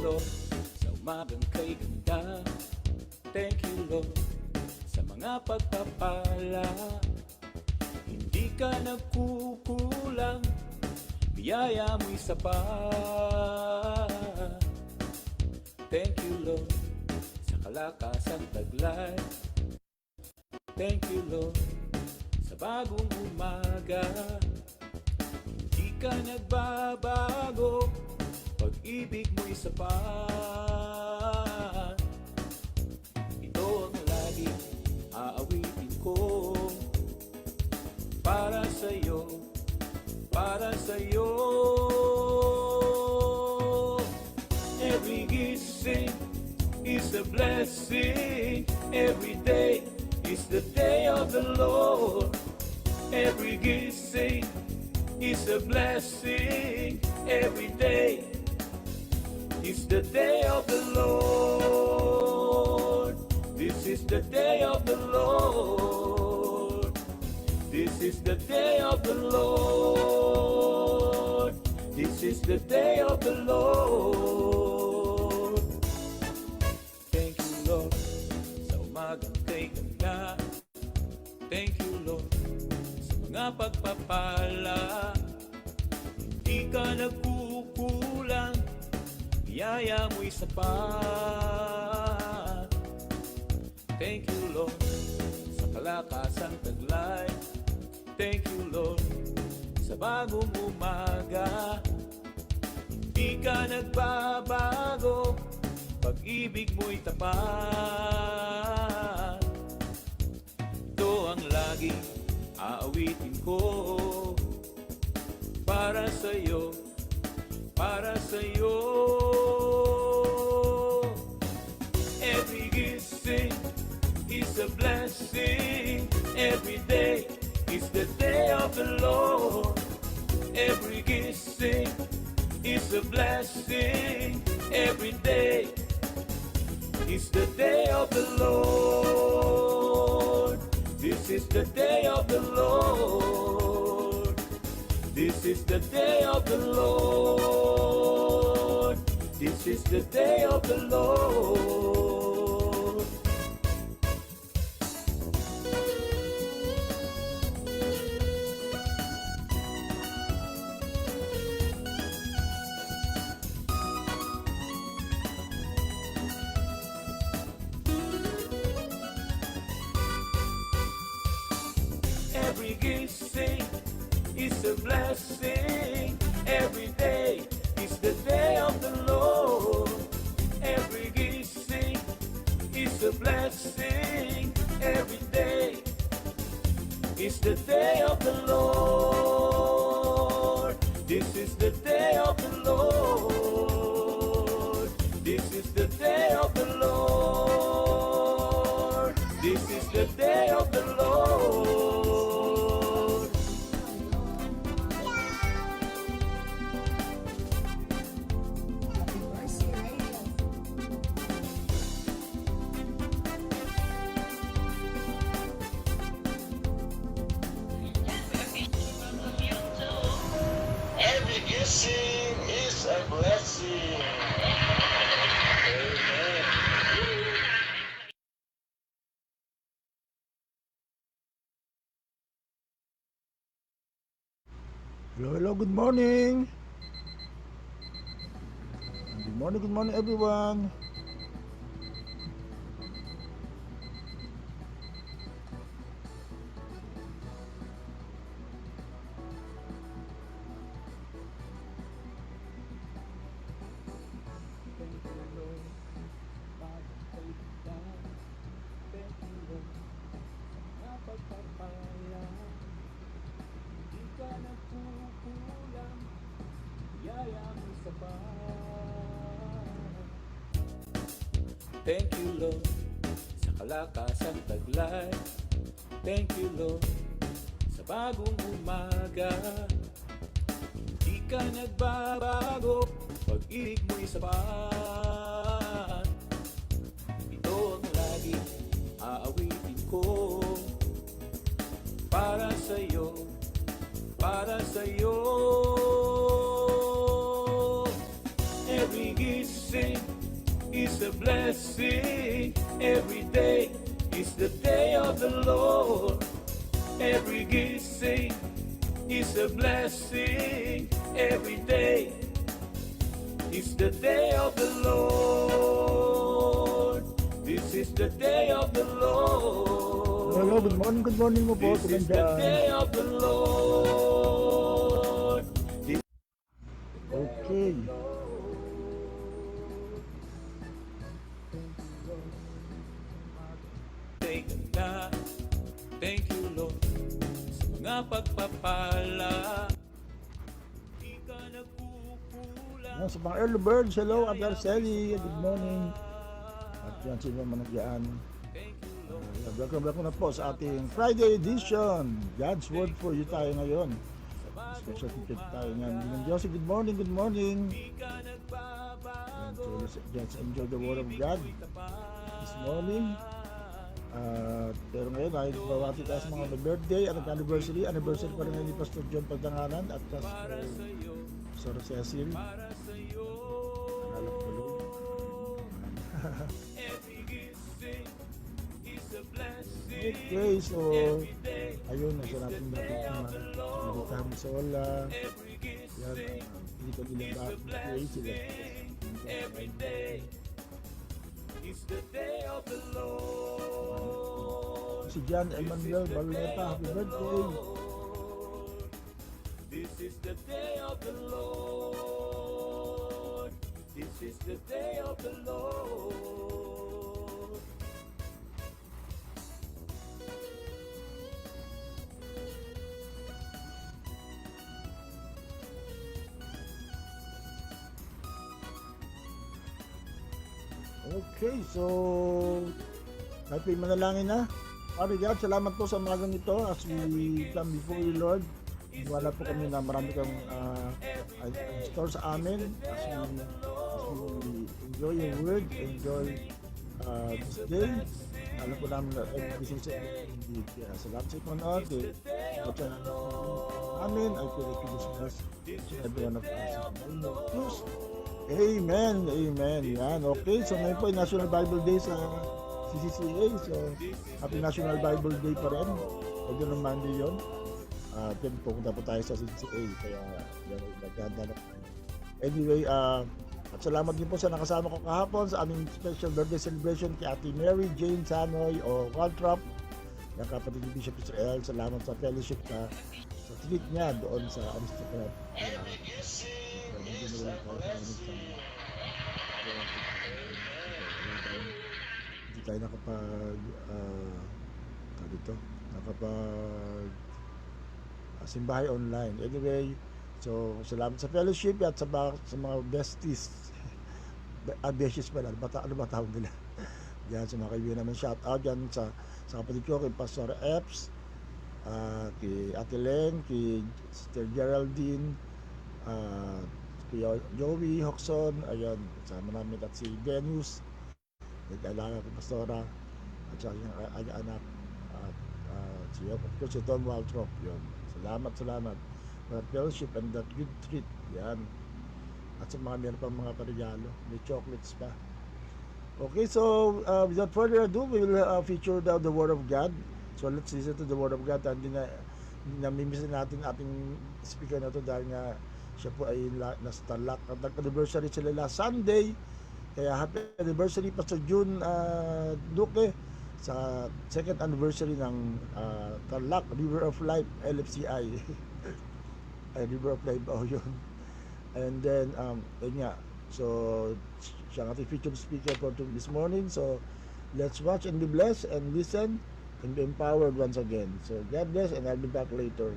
Lord, sa umagang kay ganda. Thank you, Lord, sa mga pagpapala. Hindi ka nagkukulang, biyaya mo'y sapat. Thank you, Lord, sa kalakasang taglay. Thank you, Lord, sa bagong umaga. Hindi ka nagbabago, pag-ibig mo'y sapat. Ito ang lagi aawitin ko, para sa'yo, para sa'yo. Every gising is a blessing. Every day is the day of the Lord. Every gising is a blessing. Every day is the day of the Lord. This is the day of the Lord. This is the day of the Lord. This is the day of the Lord. Thank you, Lord, sa umagang kay ganda. Thank you, Lord, sa mga pagpapala. Hindi ka nagkukulang, biyaya mo'y sapat. Thank you, Lord, sa kalakasang taglay. Thank you, Lord, sa bagong umaga. Hindi ka nagbabago, pag-ibig mo'y tapat. Ito ang laging aawitin ko, para sa'yo, para sa'yo. Every gising is a blessing. Every day is the day of the Lord. Every gising is a blessing. Every day is the day of the Lord. This is the day of the Lord. This is the day of the Lord. This is the day of the Lord. Every gising is a blessing. Every day is the day of the Lord. Every gising is a blessing. Every day is the day of the Lord. This is the day of the Lord. This is the day of the Lord. This is the day of the Lord. Every gising is a blessing. Amen. Hello, hello, good morning. Good morning everyone. Thank you, Lord, sa kalakasang taglay. Thank you, Lord, sa bagong umaga. Hindi ka nagbabago, pag-ibig mo'y sapat. Ito ang lagi aawitin ko, para sa'yo, para sa'yo. Every gising a blessing. Every day is the day of the Lord. Every kissing is a blessing. Every day is the day of the Lord. This is the day of the Lord. Hello, good morning mo po. This is the day of the Lord. Okay. Thank you, Lord, sa mga pagpapala. Di ka nagkukulang. Yan, sa mga early birds, hello, Ate Arceli, good morning. At yan, sino man nagyaan. Welcome na po sa ating Friday edition. God's Word for You tayo ngayon. Special ticket tayo ngayon. Dinang Josie, good morning, good morning. Yan, so let's enjoy the Word of God this morning. Pero ngayon ay bawati tayo sa mga birthday at anniversary pa rin ngayon ni Pastor John Pagdanganan at Pastor Sora Cecil. Nalap ko lang. Okay, so ayun, nasa natin dapat na Military Sola. Yan, hindi ko nilang bakit sila. It's the day of the Lord. Si John Emmanuel Barleta, happy birthday. This is the day of the Lord. This is the day of the Lord. Okay, so natin manalangin na. Father God, salamat po sa mga ganito as we come before you, Lord. Wala po kami na marami kang store sa amin as we enjoy your word, enjoy this day. Alam po namin na this is indeed. Salamat sa Panginoon. At sa amin, I pray that you bless every one of us. In the name of Jesus. Amen, amen. Yan, okay. So ngayon po ay National Bible Day sa CCCA. So happy National Bible Day pa rin. Pwede ng Monday yun. Then pupunta po tayo sa CCCA. Kaya yan, naghahanda na. Anyway, at salamat din po sa nakasama ko kahapon sa aming special birthday celebration kay Ate Mary Jane Sanoy o Waltrop. Yung kapatid ni Bishop Israel. Salamat sa fellowship sa treat niya doon sa Aristocrat. Every kissing is a blessing. Hindi tayo nakapag simbahay online. Anyway, so salamat sa fellowship at sa mga besties. Besties pala, ano ba tawag nila? Yan, sa mga kaibigan naman, shout out yan sa kapatid ko, kay Pastor Epps, kay Ate Len, kay Sister Geraldine, kay Joey Hoxon, ayun, sama namin at si Venus, nag-alaga ko Pastora, at saka yung anak, at si Tom Waltrop, yun. Salamat. For that fellowship and that good treat, yan. At sa mga meron pang mga parigalo, may chocolates pa. Okay, so without further ado, we will feature the Word of God. So let's listen to the Word of God. Hindi na mimiss natin ating speaker na to dahil nga siya po ay nasa Tarlac. At nag-anniversary sila last Sunday. Kaya happy anniversary Pastor June Duque sa second anniversary ng Tarlac River of Life LFCI. Ay, River of Life yun. And then yun nga, so siya ang ating featured speaker for this morning. So let's watch and be blessed and listen and be empowered once again. So God bless, and I'll be back later.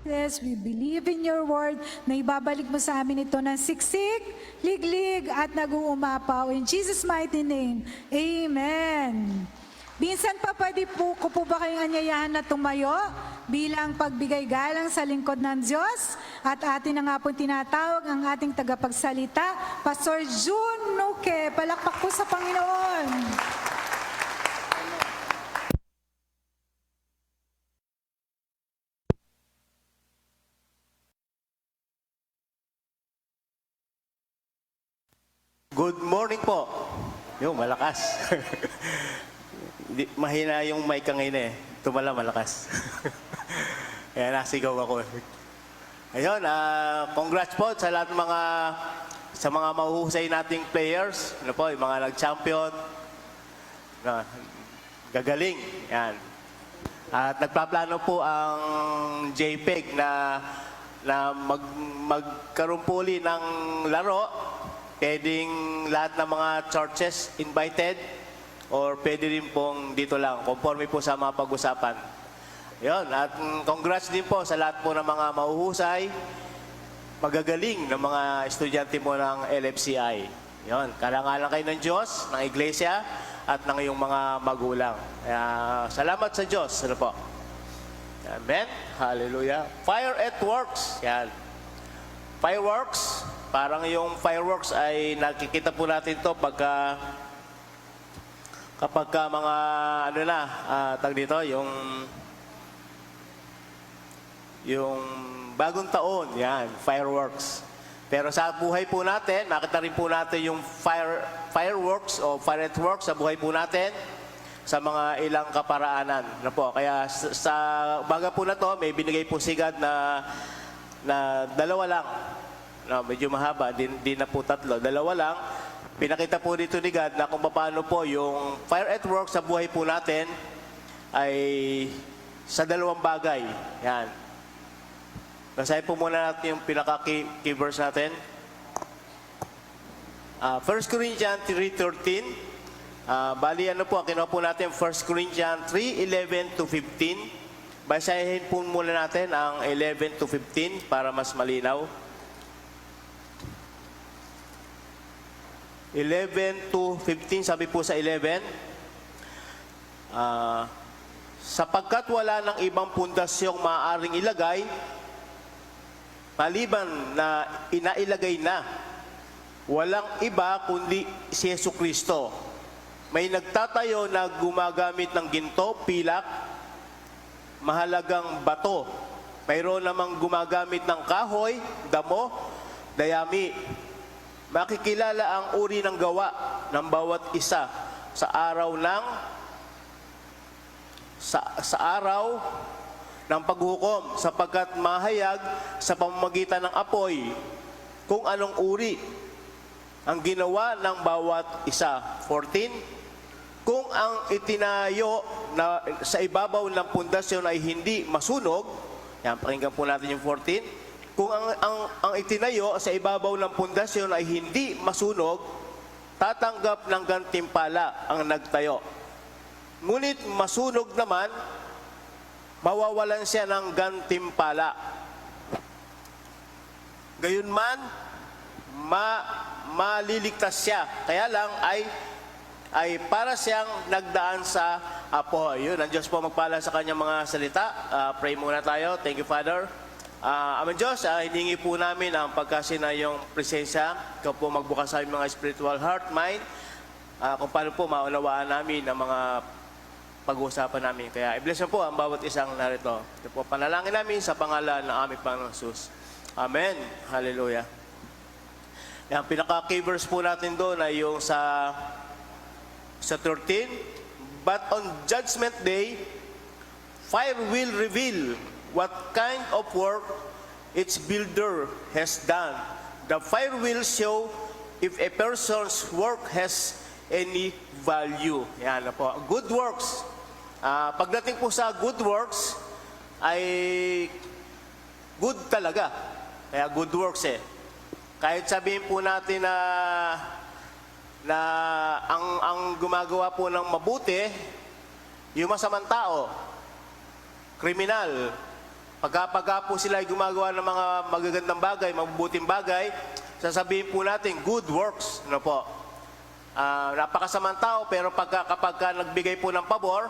Yes, we believe in your word na ibabalik mo sa amin ito ng siksik, liglig at nag-uumapaw. In Jesus' mighty name, Amen. Minsan pa pwede po ko po ba kayong anyayahan na tumayo bilang pagbigay galang sa lingkod ng Diyos? At atin na nga po tinatawag ang ating tagapagsalita, Pastor June Nuke. Palakpak po sa Panginoon. Good morning po. Yung malakas. Mahina yung mic kanina eh. Tumala malakas. Kaya nasigaw ako. Ayun, congrats po sa lahat ng sa mga mahuhusay nating players. Ano po, yung mga nag-champion. Gagaling. Yan. At nagpaplano po ang JPEG na magkaroon po uli ng laro. Pwedeng lahat ng mga churches invited or pwede rin pong dito lang, conforme po sa mga pag-usapan. Yun, at congrats din po sa lahat po ng mga mahuhusay, magagaling ng mga estudyante mo ng LFCI. Yun, karangalan kayo ng Diyos, ng Iglesia, at ng iyong mga magulang. Kaya, salamat sa Diyos. Ano po? Amen. Hallelujah. Fire at works. Yan. Fireworks. Parang yung fireworks ay nakikita po natin to kapag mga ano na, tag dito, yung bagong taon, yan, fireworks. Pero sa buhay po natin, nakita rin po natin yung fireworks o fireworks sa buhay po natin sa mga ilang kaparaanan. Na po. Kaya sa baga po na to, may binigay po si God na dalawa lang. No, medyo mahaba, di na po tatlo. Dalawa lang. Pinakita po dito ni God na kung paano po yung fire at work sa buhay po natin ay sa dalawang bagay. Yan. Basahin po muna natin yung pinaka-key verse natin. 1 Corinthians 3:13. Bali ano po, kinuha po natin 1 Corinthians 3:11 to 15. Basahin po muna natin ang 11 to 15 para mas malinaw. 11 to 15, sabi po sa 11, sapagkat wala ng ibang pundasyong maaaring ilagay, maliban na inailagay na, walang iba kundi si Jesucristo. May nagtatayo na gumagamit ng ginto, pilak, mahalagang bato. Mayroon namang gumagamit ng kahoy, damo, dayami. Makikilala ang uri ng gawa ng bawat isa sa araw ng paghukom, sapagkat mahayag sa pamamagitan ng apoy kung anong uri ang ginawa ng bawat isa. 14, kung ang itinayo na sa ibabaw ng pundasyon ay hindi masunog, yan, pakinggan po natin yung 14, kung ang itinayo sa ibabaw ng pundasyon ay hindi masunog, tatanggap ng gantimpala ang nagtayo. Ngunit masunog naman, mawawalan siya ng gantimpala. Gayunman, maliligtas siya. Kaya lang ay para siyang nagdaan sa apoy. Yun, ang Diyos po magpala sa kanyang mga salita. Pray muna tayo. Thank you, Father. Amang Diyos, hiningi po namin ang pagkasinayong presensya. Ikaw po magbukas sa aming mga spiritual heart, mind, kung paano po maunawaan namin ang mga pag-uusapan namin. Kaya i-bless mo po ang bawat isang narito. Ito po panalangin namin sa pangalan ng aming Panginoon Jesus. Amen. Hallelujah. Ang pinaka-key verse po natin doon ay yung sa 13. But on Judgment Day, fire will reveal what kind of work its builder has done. The fire will show if a person's work has any value. Yan na po. Good works. Pagdating po sa good works, ay good talaga. Kaya good works eh. Kahit sabihin po natin na ang gumagawa po ng mabuti, yung masamang tao, kriminal, pagka po sila ay gumagawa ng mga magagandang bagay, mabubuting bagay, sasabihin po natin, good works. Ano po? napakasamang tao, pero kapag nagbigay po ng pabor,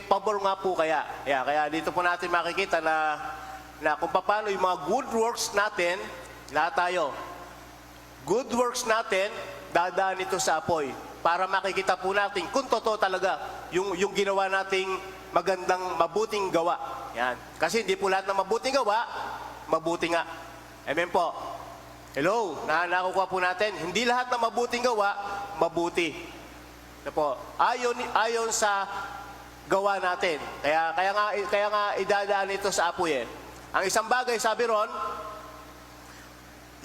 pabor nga po kaya. Kaya dito po natin makikita na kung paano yung mga good works natin, lahat tayo, good works natin, dadaan ito sa apoy. Para makikita po natin kung totoo talaga yung ginawa nating mabuting gawa. Yan. Kasi hindi po lahat ng mabuting gawa, mabuti nga. Amen po. Hello, nakukuha po natin. Hindi lahat ng mabuting gawa, mabuti. Ito po. Ayon sa gawa natin. Kaya nga idadaan ito sa apoy. Ang isang bagay, sabi ron,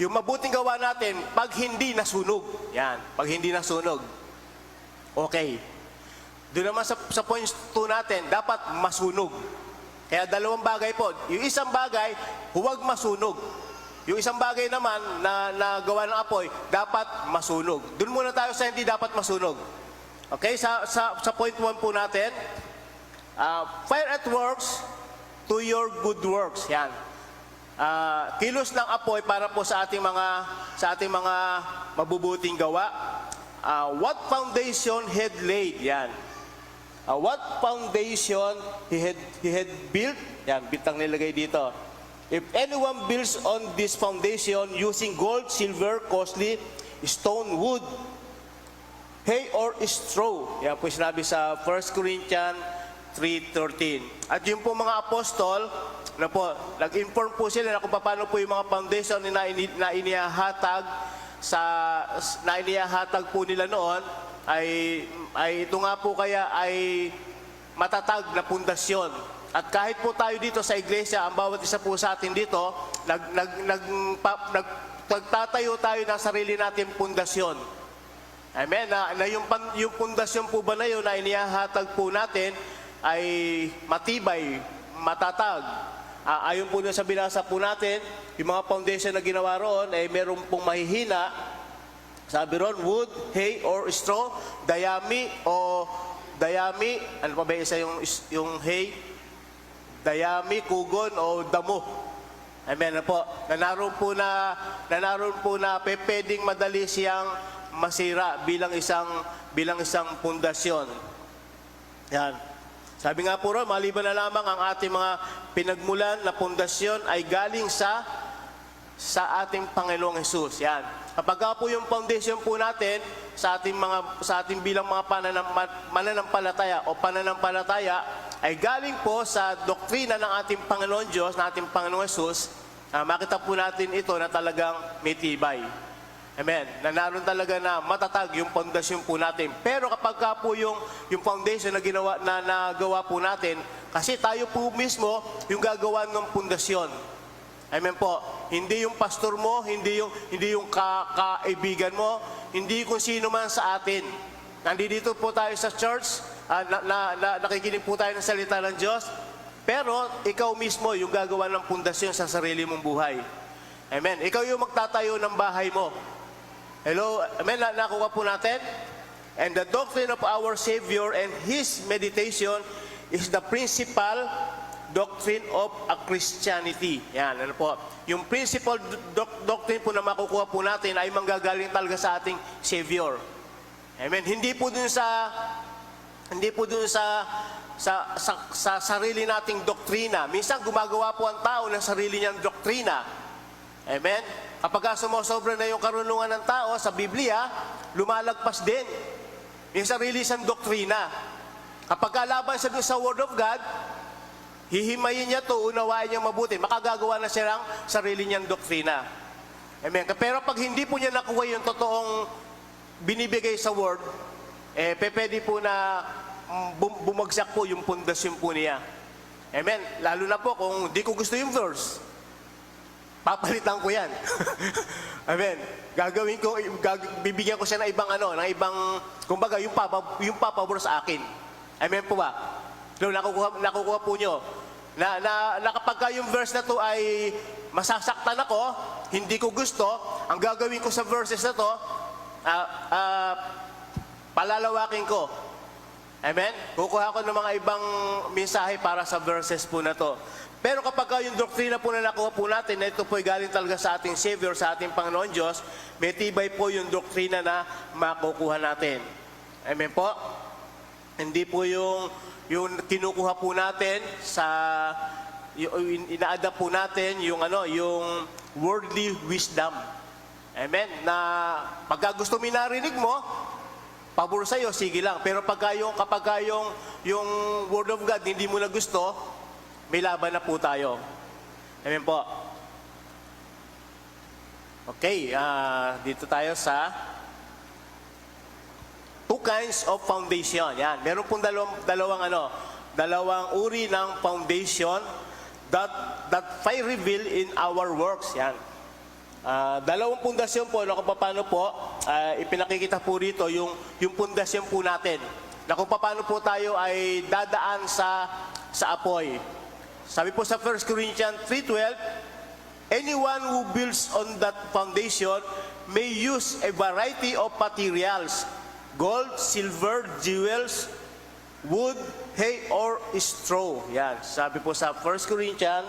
yung mabuting gawa natin, pag hindi nasunog. Yan, pag hindi nasunog. Okay. Doon naman sa point 2 natin, dapat masunog. Kaya dalawang bagay po. Yung isang bagay, huwag masunog. Yung isang bagay naman na gawa ng apoy, dapat masunog. Doon muna tayo sa hindi dapat masunog. Okay, sa point 1 po natin, fire at works to your good works. Yan. Kilos ng apoy para po sa ating mga mabubuting gawa. What foundation he had laid? Yan. What foundation he had built? Yan, bitang nilagay dito. If anyone builds on this foundation using gold, silver, costly, stone, wood, hay or straw. Yan po sinabi sa 1 Corinthians 3:13. At yung po mga apostol, nag-inform po sila na kung paano po yung mga foundation na inihahatag po nila noon ay ito nga po kaya ay matatag na pundasyon. At kahit po tayo dito sa iglesia, ang bawat isa po sa atin dito, nagtatayo tayo ng sarili natin pundasyon. Amen. Yung pundasyon po ba na yun na inihahatag po natin ay matibay, matatag. Ayon po sa binasa po natin, yung mga foundation na ginawa roon ay meron pong mahihina. Sabi roon, wood, hay, or straw, dayami, ano pa ba isa yung hay? Dayami, kugon, o damo. Amen na po. Naroon po na pwedeng madali siyang masira bilang isang pundasyon. Yan. Sabi nga po ron, maliban na lamang ang ating mga pinagmulan na pundasyon ay galing sa ating Panginoong Hesus. Yan. Kapag po yung foundation po natin sa ating bilang mga mananampalataya o pananampalataya ay galing po sa doktrina ng ating Panginoon Diyos, ng ating Panginoong Hesus, makita po natin ito na talagang may tibay. Amen. Na naroon talaga na matatag yung pundasyon po natin. Pero kapag po yung foundation na nagawa po natin, kasi tayo po mismo yung gagawa ng pundasyon. Amen po. Hindi yung pastor mo, hindi yung kaibigan mo, hindi kung sino man sa atin. Nandito po tayo sa church, nakikinig po tayo ng salita ng Diyos, pero ikaw mismo yung gagawa ng pundasyon sa sarili mong buhay. Amen. Ikaw yung magtatayo ng bahay mo. Hello, amen, nakuha po natin. And the doctrine of our Savior and His meditation is the principal doctrine of a Christianity. Yan, ano po. Yung principal doctrine po na makukuha po natin ay manggagaling talaga sa ating Savior. Amen. Hindi po dun sa sarili nating doktrina. Minsan gumagawa po ang tao ng sarili niyang doktrina. Amen. Kapag sumosobra na yung karunungan ng tao sa Biblia, lumalagpas din yung sarili siyang doktrina. Kapag laban siya dun sa Word of God, hihimayin niya to, unawain niya mabuti, makagagawa na siya ng sarili niyang doktrina. Amen. Pero pag hindi po niya nakuha yung totoong binibigay sa Word, pwede po na bumagsak po yung pundasyon po niya. Amen. Lalo na po kung di ko gusto yung verse, papalitan ko yan. Amen. Bibigyan ko siya ng ibang, kumbaga, yung papabor sa akin. Amen po ba? So, nakukuha po nyo. Na kapag yung verse na to ay masasaktan ako, hindi ko gusto, ang gagawin ko sa verses na to, palalawakin ko. Amen? Kukuha ko ng mga ibang mensahe para sa verses po na to. Pero kapag yung doktrina po na nakuha po natin, na ito po ay galing talaga sa ating Savior, sa ating Panginoon Diyos, may tibay po yung doktrina na makukuha natin. Amen po? Hindi po yung kinukuha po natin sa, ina-adapt po natin yung worldly wisdom. Amen? Na pagka gusto mo narinig mo, pabor sa'yo, sige lang. Pero kapag yung Word of God hindi mo na gusto, may laban na po tayo. Amen po. Okay, dito tayo sa two kinds of foundation. Yan. Meron pong dalawang uri ng foundation that I reveal in our works. Yan. Dalawang pundasyon po, kung paano po, ipinakikita po rito yung pundasyon po natin. Na kung paano po tayo ay dadaan sa apoy. Sabi po sa 1 Corinthians 3:12, anyone who builds on that foundation may use a variety of materials, gold, silver, jewels, wood, hay, or straw. Yan. Sabi po sa 1 Corinthians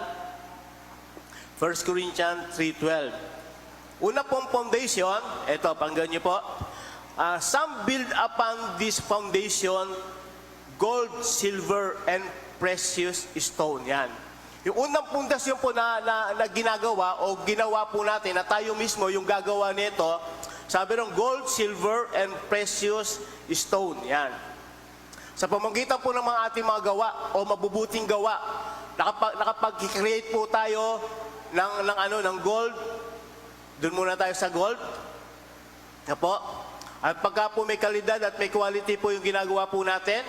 3:12. Una pong foundation, ito, panggan niyo po. Some build upon this foundation gold, silver, and precious stone. Yan. Yung unang pundasyon po na ginagawa o ginawa po natin na tayo mismo yung gagawa nito, sabi ng gold, silver, and precious stone. Yan. Sa pamamagitan po ng mga ating mga gawa o mabubuting gawa, nakapag-create po tayo ng gold. Doon muna tayo sa gold. Na po. At pagka po may kalidad at may quality po yung ginagawa po natin,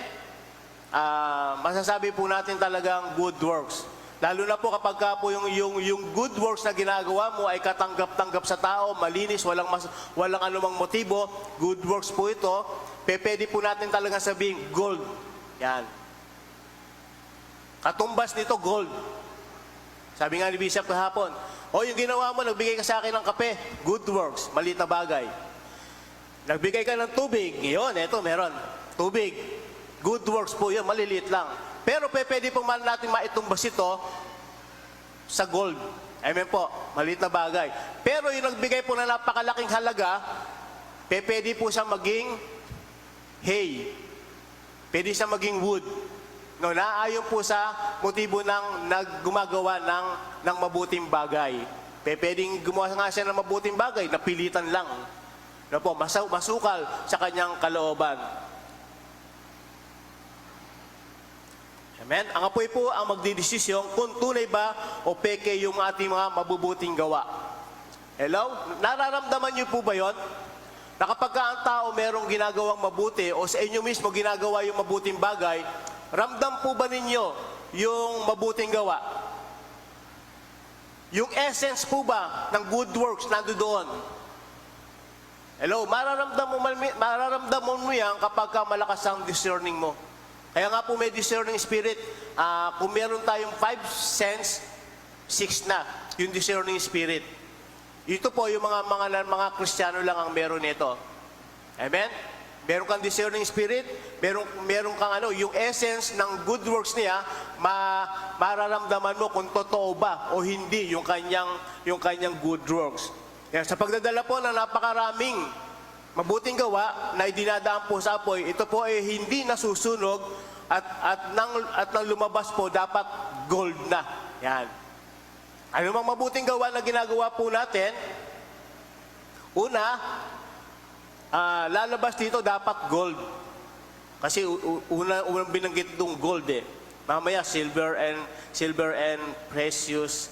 masasabi po natin talagang good works. Lalo na po kapag po yung good works na ginagawa mo ay katanggap-tanggap sa tao, malinis, walang anumang motibo, good works po ito, pwede po natin talagang sabihin, gold. Yan. Katumbas nito, gold. Sabi nga ni Bishop kahapon, yung ginawa mo, nagbigay ka sa akin ng kape, good works, maliit na bagay. Nagbigay ka ng tubig, yun, eto, meron, tubig. Good works po yun, maliliit lang. Pero pwede po man natin maitumbas ito sa gold. Amen po, maliit na bagay. Pero yung nagbigay po na napakalaking halaga, pwede po siya maging hay. Pwede siya maging wood. No, naayon po sa motibo ng naggumagawa ng mabuting bagay. Pwedeng gumawa nga siya ng mabuting bagay, napilitan lang. No po, masukal sa kanyang kalooban. Amen? Ang apoy po ang magdidesisyon kung tunay ba o peke yung ating mga mabubuting gawa. Hello? Nararamdaman niyo po ba yon? Na kapag ang tao merong ginagawang mabuti o sa inyo mismo ginagawa yung mabuting bagay, ramdam po ba ninyo yung mabuting gawa? Yung essence po ba ng good works nando doon? Hello? Mararamdaman mo yan kapag malakas ang discerning mo. Kaya nga po may discerning spirit. Kung meron tayong 5 sense, 6 na yung discerning spirit. Ito po yung mga Kristiyano lang ang meron nito. Amen? Meron kang discerning spirit, meron kang yung essence ng good works niya, mararamdaman mo kung totoo ba o hindi yung kanyang good works. Kaya sa pagdadala po ng napakaraming mabuting gawa na idinadaan po sa apoy, ito po ay hindi nasusunog at nang lumabas po dapat gold na. Yan. Ano mang mabuting gawa na ginagawa po natin, una, lalabas dito dapat gold. Kasi unang binanggit itong gold eh. Mamaya silver and precious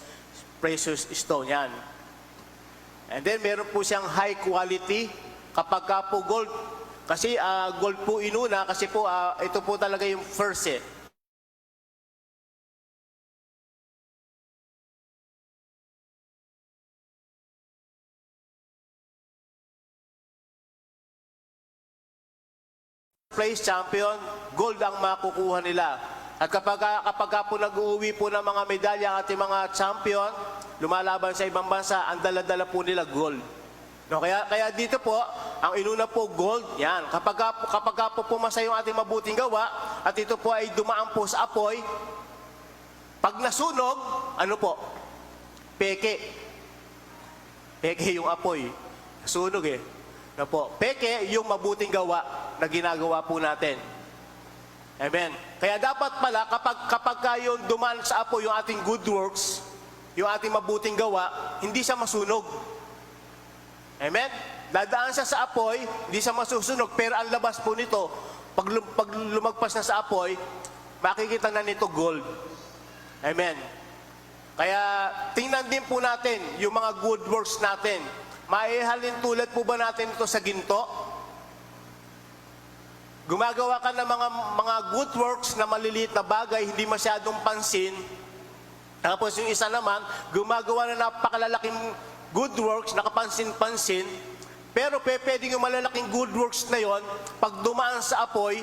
stone. Yan. And then meron po siyang high quality. Kapag po gold, kasi gold po inuna, kasi po ito po talaga yung first eh. Place champion, gold ang makukuha nila. At kapag po nag-uwi po ng mga medalya ang ating mga champion, lumalaban sa ibang bansa, ang dala-dala po nila gold. No, kaya dito po, ang inuna po gold, yan. Kapag po pumasa yung ating mabuting gawa, at ito po ay dumaan po sa apoy, Pag nasunog, ano po? Peke. Peke yung apoy. Nasunog eh. Ano po? Peke yung mabuting gawa na ginagawa po natin. Amen. Kaya dapat pala, kapag yung duman sa apoy yung ating good works, yung ating mabuting gawa, hindi siya masunog. Amen? Dadaan siya sa apoy, hindi siya masusunog, pero ang labas po nito, pag lumagpas na sa apoy, makikita na nito gold. Amen. Kaya tingnan din po natin yung mga good works natin. Maihalin tulad po ba natin ito sa ginto? Gumagawa ka ng mga good works na maliliit na bagay, hindi masyadong pansin. Tapos yung isa naman, gumagawa na napakalalaking good works, nakapansin-pansin. Pero pwedeng yung malalaking good works na yon, pag dumaan sa apoy,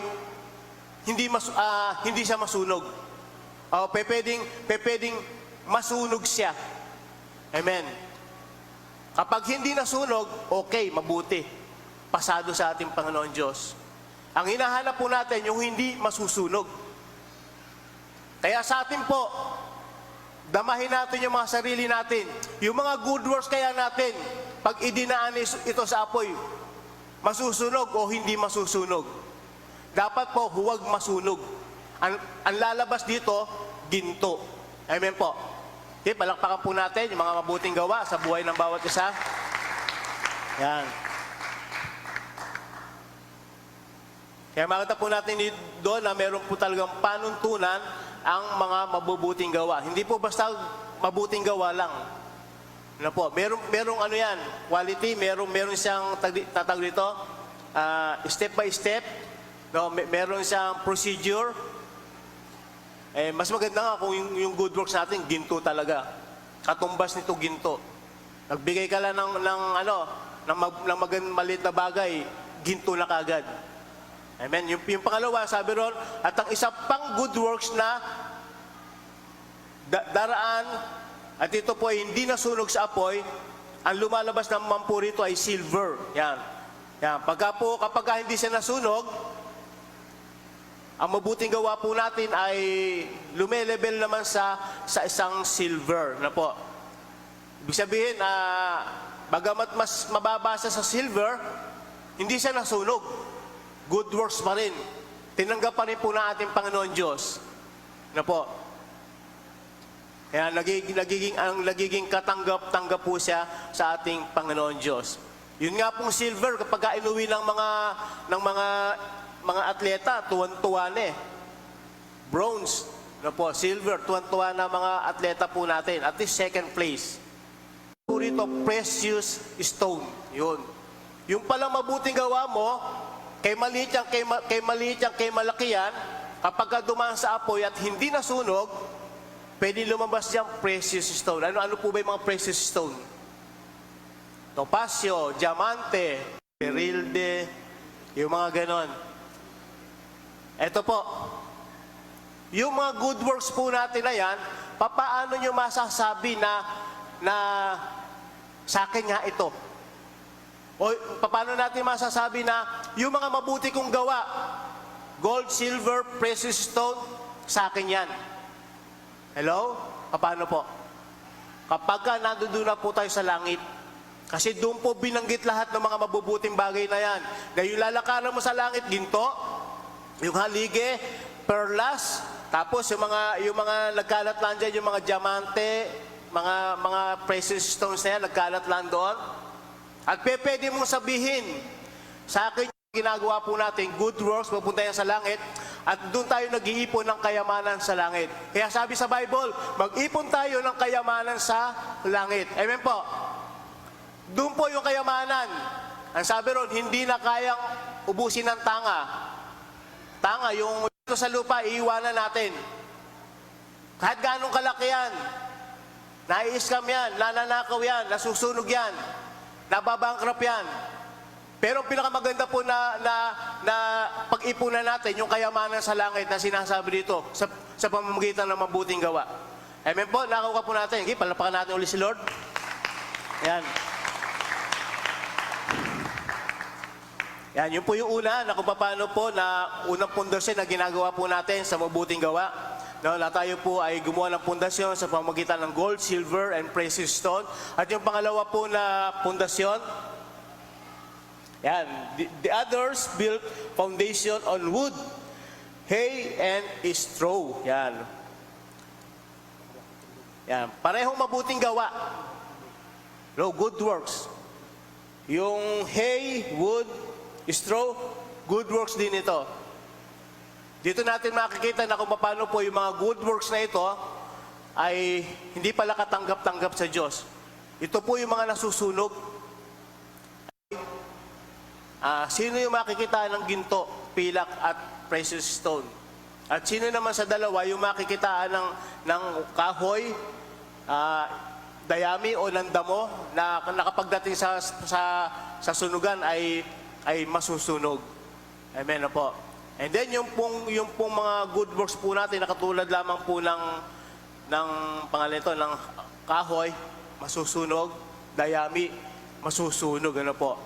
hindi siya masunog. Pwedeng masunog siya. Amen. Kapag hindi nasunog, okay, mabuti. Pasado sa ating Panginoon Diyos. Ang hinahanap po natin, yung hindi masusunog. Kaya sa atin po, damahin natin yung mga sarili natin. Yung mga good works kaya natin, pag idinaan ito sa apoy, masusunog o hindi masusunog. Dapat po, huwag masunog. Ang lalabas dito, ginto. Amen po. Okay, palakpakan po natin yung mga mabuting gawa sa buhay ng bawat isa. Yan. Kaya makita po natin doon na meron po talagang panuntunan ang mga mabubuting gawa. Hindi po basta mabuting gawa lang. Ano po? Merong ano yan, quality, meron siyang tatag dito, step by step, no? Meron siyang procedure. Mas maganda nga kung yung good works natin, ginto talaga. Katumbas nito ginto. Nagbigay ka lang ng maliit na bagay, ginto na kagad. Amen. Yung pangalawa, sabi ron, at ang isa pang good works na daraan, at ito po ay hindi nasunog sa apoy, ang lumalabas naman po rito ay silver. Yan. Yan. Kapag hindi siya nasunog, ang mabuting gawa po natin ay lumelevel naman sa isang silver na po. Ibig sabihin, bagamat mas mababasa sa silver, hindi siya nasunog. Good works pa rin. Tinanggap pa rin po ng ating Panginoon Diyos. Na po. Kaya nagiging katanggap-tanggap po siya sa ating Panginoon Diyos. Yun nga pong silver, kapag inuwi ng mga atleta, tuwan-tuwa na eh. Bronze, na po, silver, tuwan-tuwa na mga atleta po natin. At least second place. Po rito, precious stone. Yun. Yung palang mabuting gawa mo, kay maliit yan, kay malaki yan, kapag dumaan sa apoy at hindi nasunog, pwede lumabas diyang precious stone. Ano po ba yung mga precious stone? Topasyo, diamante, berilde, yung mga ganon. Ito po, yung mga good works po natin na yan, papaano nyo masasabi na sa akin nga ito? O paano natin masasabi na yung mga mabuti kong gawa, gold, silver, precious stone, sa akin yan. Hello? Paano po? Kapag nandoon na po tayo sa langit, kasi doon po binanggit lahat ng mga mabubuting bagay na yan. Dahil yung lalakaran mo sa langit, ginto, yung halige, perlas, tapos yung mga nagkalat lang dyan, yung mga diamante, mga precious stones na yan, nagkalat lang doon. At pwede mong sabihin, sa akin yung ginagawa po natin, good works, pupunta yan sa langit, at doon tayo nag-iipon ng kayamanan sa langit. Kaya sabi sa Bible, mag-ipon tayo ng kayamanan sa langit. Amen po. Doon po yung kayamanan. Ang sabi ron, hindi na kayang ubusin ng tanga. Tanga, yung ito sa lupa, iiwanan natin. Kahit ganong kalaki yan, nai-scam yan, nananakaw yan, nasusunog yan, nababangkrap yan. Pero pinakamaganda po na pag-ipunan natin yung kayamanan sa langit na sinasabi dito sa pamamagitan ng mabuting gawa. Amen po, nakakuha po natin. Okay, palapakan natin ulit si Lord. Yan. Yan, yun po yung una na kung paano po na unang pundasyon na ginagawa po natin sa mabuting gawa. No, na tayo po ay gumawa ng pundasyon sa pamamagitan ng gold, silver, and precious stone. At yung pangalawa po na pundasyon, yan, the others built foundation on wood, hay, and straw. Yan. Yan. Parehong mabuting gawa. No, good works. Yung hay, wood, straw, good works din ito. Dito natin makikita na kung paano po yung mga good works na ito ay hindi pala katanggap-tanggap sa Diyos. Ito po yung mga nasusunog. Sino yung makikita ng ginto, pilak at precious stone? At sino naman sa dalawa yung makikitaan ng kahoy, dayami o ng damo na nakapagdating sa sunugan ay masusunog. Amen na po. And then yung pong mga good works po natin na katulad lamang po ng pangalan ito, ng kahoy, masusunog, dayami, masusunog, ano po.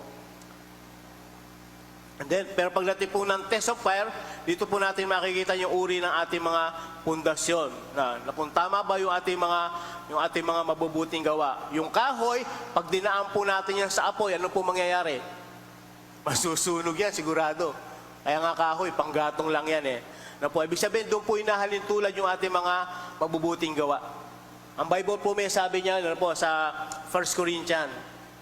And then, pero pagdating po ng test of fire, dito po natin makikita yung uri ng ating mga pundasyon. Na kung tama ba yung ating mga mabubuting gawa. Yung kahoy, pag dinaan po natin yan sa apoy, ano po mangyayari? Masusunog yan, sigurado. Kaya nga kahoy, panggatong lang yan eh. Na po, ibig sabihin, doon po inahalin tulad yung ating mga mabubuting gawa. Ang Bible po may sabi niya, ano po, sa 1 Corinthians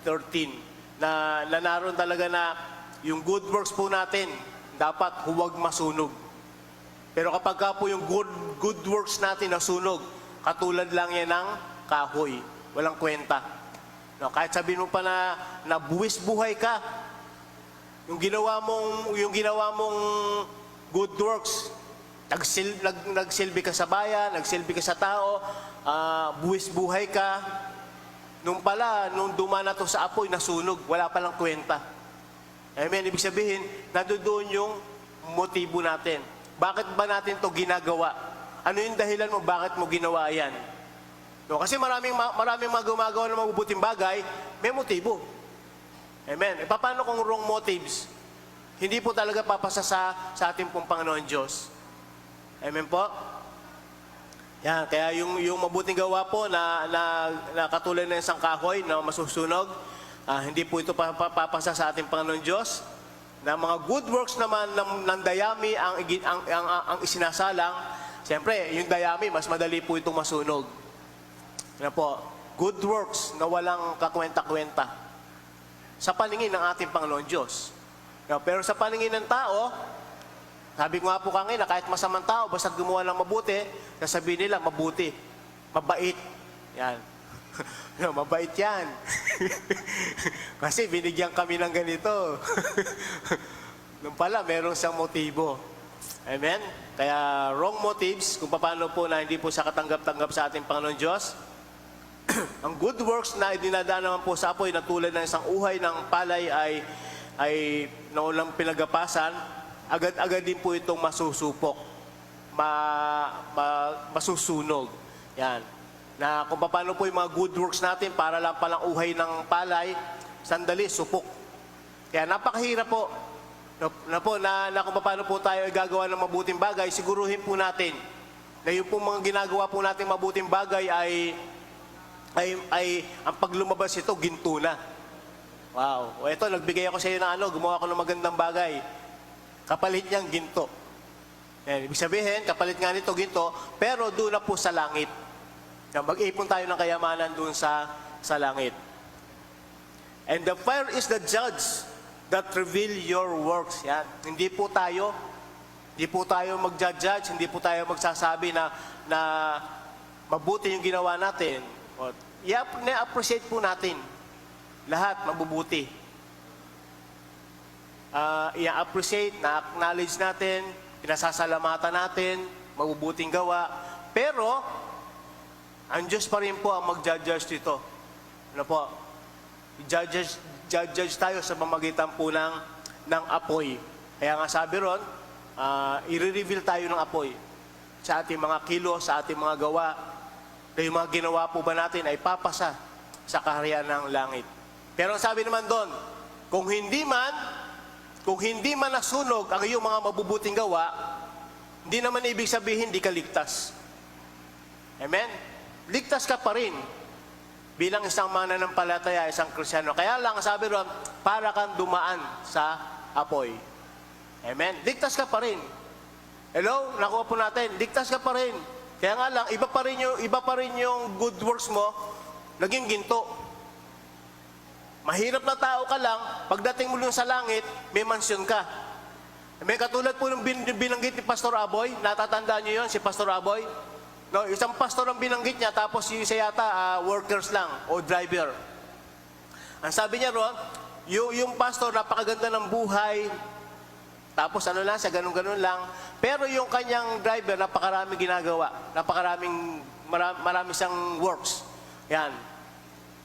13, na naroon talaga na yung good works po natin, dapat huwag masunog. Pero kapag ka po yung good works natin nasunog, katulad lang yan ng kahoy. Walang kwenta. No, kahit sabihin mo pa na buwis buhay ka, yung ginawa mong good works, nagsilbi ka sa bayan, nagsilbi ka sa tao, buwis buhay ka, nung dumana to sa apoy, nasunog, wala palang kwenta. Amen. Ibig sabihin, nandoon yung motibo natin. Bakit ba natin to ginagawa? Ano yung dahilan mo, bakit mo ginawa yan? No, kasi maraming mga gumagawa ng mabubuting bagay, may motibo. Amen. E paano kung wrong motives? Hindi po talaga papasa sa ating pong Panginoon Diyos. Amen po? Yan, kaya yung mabuting gawa po na katulad ng isang kahoy na masusunog, hindi po ito papasa sa ating Panginoon Diyos. Na mga good works naman ng dayami ang isinasalang, siyempre, yung dayami, mas madali po itong masunog. Yan po, good works na walang kakwenta-kwenta sa paningin ng ating Panginoon Diyos. Pero sa paningin ng tao, sabi ko nga po kanina, kahit masamang tao, basta gumawa ng mabuti, sasabihin nila, mabuti, mabait. Yan. Mabait yan. Kasi binigyan kami ng ganito. Nung pala, merong siyang motibo. Amen? Kaya wrong motives, kung paano po na hindi po siya katanggap-tanggap sa ating Panginoon Diyos. Ang good works na idinadaan naman po sa apoy na tulad ng isang uhay ng palay ay naulang pinagapasan, agad-agad din po itong masusupok, masusunog. Yan. Na kung paano po yung mga good works natin para lang palang uhay ng palay, sandali, supok. Kaya napakahirap po. Na kung paano po tayo gagawa ng mabuting bagay, siguruhin po natin na yung po mga ginagawa po natin mabuting bagay ay ang paglumabas ito, ginto na. Wow. O ito, nagbigay ako sa iyo ng gumawa ako ng magandang bagay. Kapalit niyang ginto. Ibig sabihin, kapalit nga nito ginto, pero doon na po sa langit. Mag-ipon tayo ng kayamanan doon sa langit. And the fire is the judge that reveal your works. Yan. Hindi po tayo mag-judge, hindi po tayo magsasabi na mabuti yung ginawa natin. I-appreciate po natin lahat mabubuti. I-appreciate, na-acknowledge natin, pinasasalamatan natin, mabubuting gawa. Pero, ang Diyos pa rin po ang mag-judge dito. Ano po? Judge tayo sa pamamagitan po ng apoy. Kaya nga sabi ron, i-reveal tayo ng apoy sa ating mga kilos, sa ating mga gawa. Na yung mga ginawa po ba natin ay papasa sa kaharian ng langit. Pero ang sabi naman doon, kung hindi man nasunog ang iyong mga mabubuting gawa, hindi naman ibig sabihin hindi ka ligtas. Amen? Ligtas ka pa rin bilang isang mananampalataya, isang Kristiyano. Kaya lang, sabi ron, para kang dumaan sa apoy. Amen? Ligtas ka pa rin. Hello? Nakuha po natin. Ligtas ka pa rin. Kaya nga lang, iba pa rin yung good works mo, naging ginto. Mahirap na tao ka lang, pagdating mo dun sa langit, may mansyon ka. May katulad po ng binanggit ni Pastor Aboy, natatandaan niyo yun, si Pastor Aboy? No, isang pastor ang binanggit niya, tapos yung isa yata, workers lang, o driver. Ang sabi niya ron, yung pastor, napakaganda ng buhay, tapos ano lang, siya ganun-ganun lang. Pero yung kanyang driver, napakaraming ginagawa. Marami siyang works. Yan.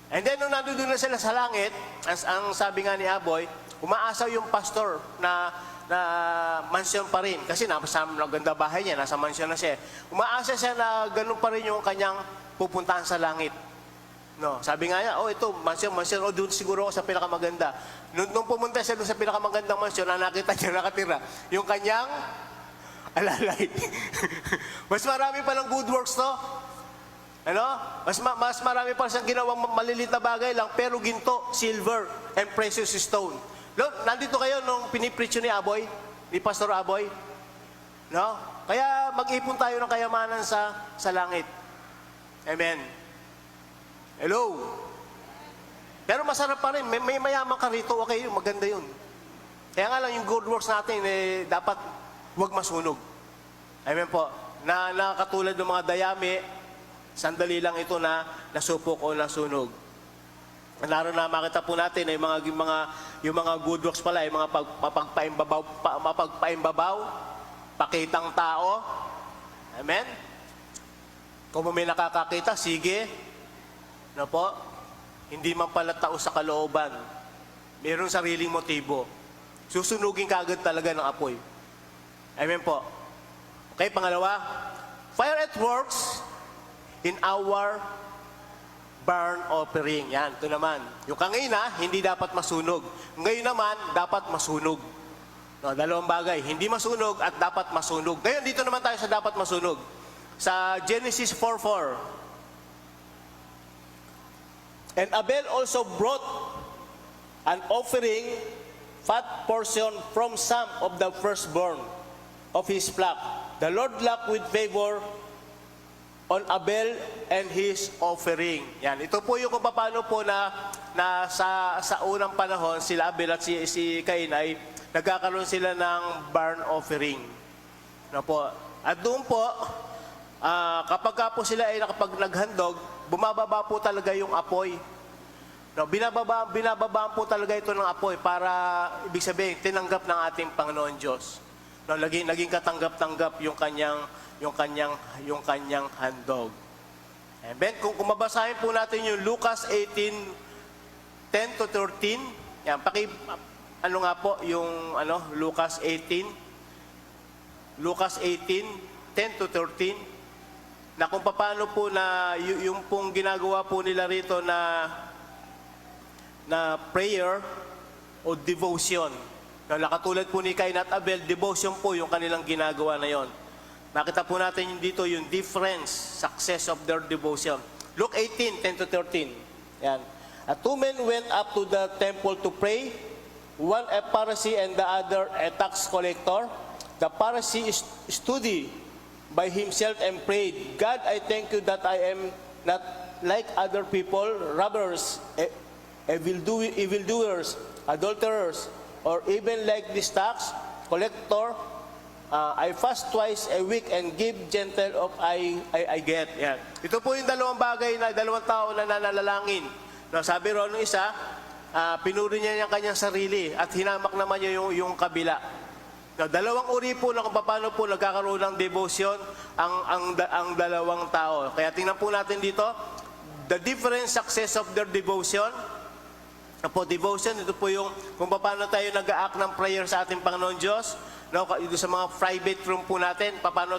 And then, nung nandun na sila sa langit, ang sabi nga ni Aboy, umaasaw yung pastor na mansyon pa rin. Kasi naganda bahay niya, nasa mansyon na siya. Umaasa siya na ganun pa rin yung kanyang pupuntahan sa langit. No, sabi nga niya, ito, mansyon, doon siguro ako sa pinakamaganda. Nung pumunta siya doon sa pinakamagandang mansyon, nakita niya nakatira yung kanyang alalay. Mas marami pa ng good works, no? Ano? Mas marami pa siyang ginawang malilit na bagay lang, pero ginto, silver, and precious stone. Nandito kayo nung pinipreach ni Aboy, ni Pastor Aboy. No? Kaya mag-ipon tayo ng kayamanan sa langit. Amen. Hello? Pero masarap pa rin. May mayaman ka rito. Okay, maganda yun. Kaya nga lang yung good works natin, dapat huwag masunog. Amen po. Na katulad ng mga dayami, sandali lang ito na nasupok o nasunog. Naroon na makita po natin ay yung mga good works pala, yung mga mapagpaimbabaw, pakitang tao. Amen? Kung may nakakakita, sige. Ano po? Hindi man pala tao sa kalooban. Mayroong sariling motibo. Susunugin ka agad talaga ng apoy. Amen po. Okay, pangalawa. Fire at works in our burn offering. Yan, ito naman. Yung kanina, hindi dapat masunog. Ngayon naman, dapat masunog. No, dalawang bagay. Hindi masunog at dapat masunog. Ngayon, dito naman tayo sa dapat masunog. Sa Genesis 4:4. And Abel also brought an offering, fat portion from some of the firstborn of his flock. The Lord looked with favor on Abel and his offering. Yan, ito po yung kung paano po na sa unang panahon, sila Abel at si Cain ay nagkakaroon sila ng burnt offering. No po. At doon po, kapag po sila ay nakapag-naghandog, bumababa po talaga yung apoy. No, binababaan po talaga ito ng apoy para, ibig sabihin, tinanggap ng ating Panginoon Diyos. No, naging katanggap-tanggap yung kanyang handog. Amen. Kung mabasahin po natin yung Lucas 18:10-13, yan, Lucas 18:10-13, na kung paano po na yung pong ginagawa po nila rito na prayer o devotion. Nakatulad po ni Cain at Abel, devotion po yung kanilang ginagawa na yon. Nakita po natin dito yung difference, success of their devotion. Luke 18:10-13. Yan. Two men went up to the temple to pray, one a Pharisee and the other a tax collector. The Pharisee studied by himself and prayed, God, I thank you that I am not like other people, robbers, evildoers, adulterers, or even like this tax collector. I fast twice a week and give gentle of I get. Yan. Ito po yung dalawang bagay na dalawang tao na nananalangin. No, sabi ron ng isa, pinuri niya yung kanyang sarili at hinamak naman niya yung kabila. No, dalawang uri po na kung paano po nagkakaroon ng devotion ang dalawang tao. Kaya tingnan po natin dito, the different success of their devotion. Po, devotion, ito po yung kung paano tayo nag-act ng prayer sa ating Panginoon Diyos. No, ito sa mga private room po natin, paano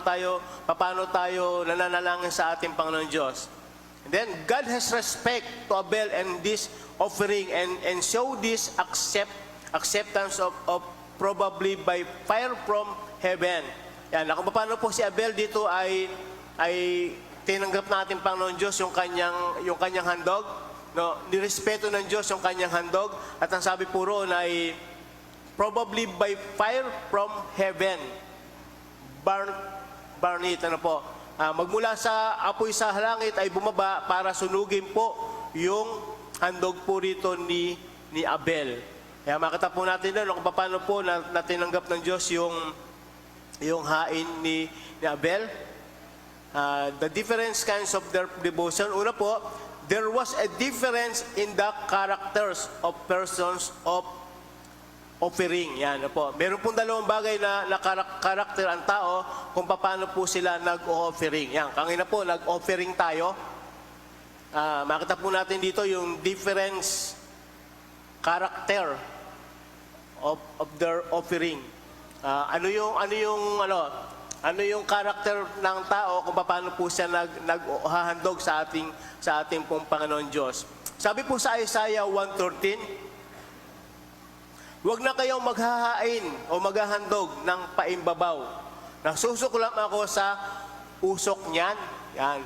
tayo nananalangin sa ating Panginoon Diyos. And then, God has respect to Abel and this offering and show this acceptance of probably by fire from heaven. Yan, kung paano po si Abel dito ay tinanggap natin Panginoon Diyos yung kanyang handog. No, nirespeto ng Diyos yung kanyang handog. At ang sabi po roon ay, probably by fire from heaven, burn it, ano po. Magmula sa apoy sa langit ay bumaba para sunugin po yung handog po rito ni Abel. Kaya makita po natin doon kung paano po na tinanggap ng Diyos yung hain ni Abel. The different kinds of their devotion. Una po, there was a difference in the characters of persons of offering. Yan po. Meron pong dalawang bagay na karakter ang tao kung paano po sila nag-offering. Yan. Kanina po, nag-offering tayo. Makita po natin dito yung difference character of their offering. Ano yung karakter ng tao kung paano po siya naghahandog sa ating pong Panginoon Diyos. Sabi po sa Isaiah 1:13, huwag na kayong maghahain o maghahandog ng paimbabaw. Nasusuklam ako sa usok niyan. Yan.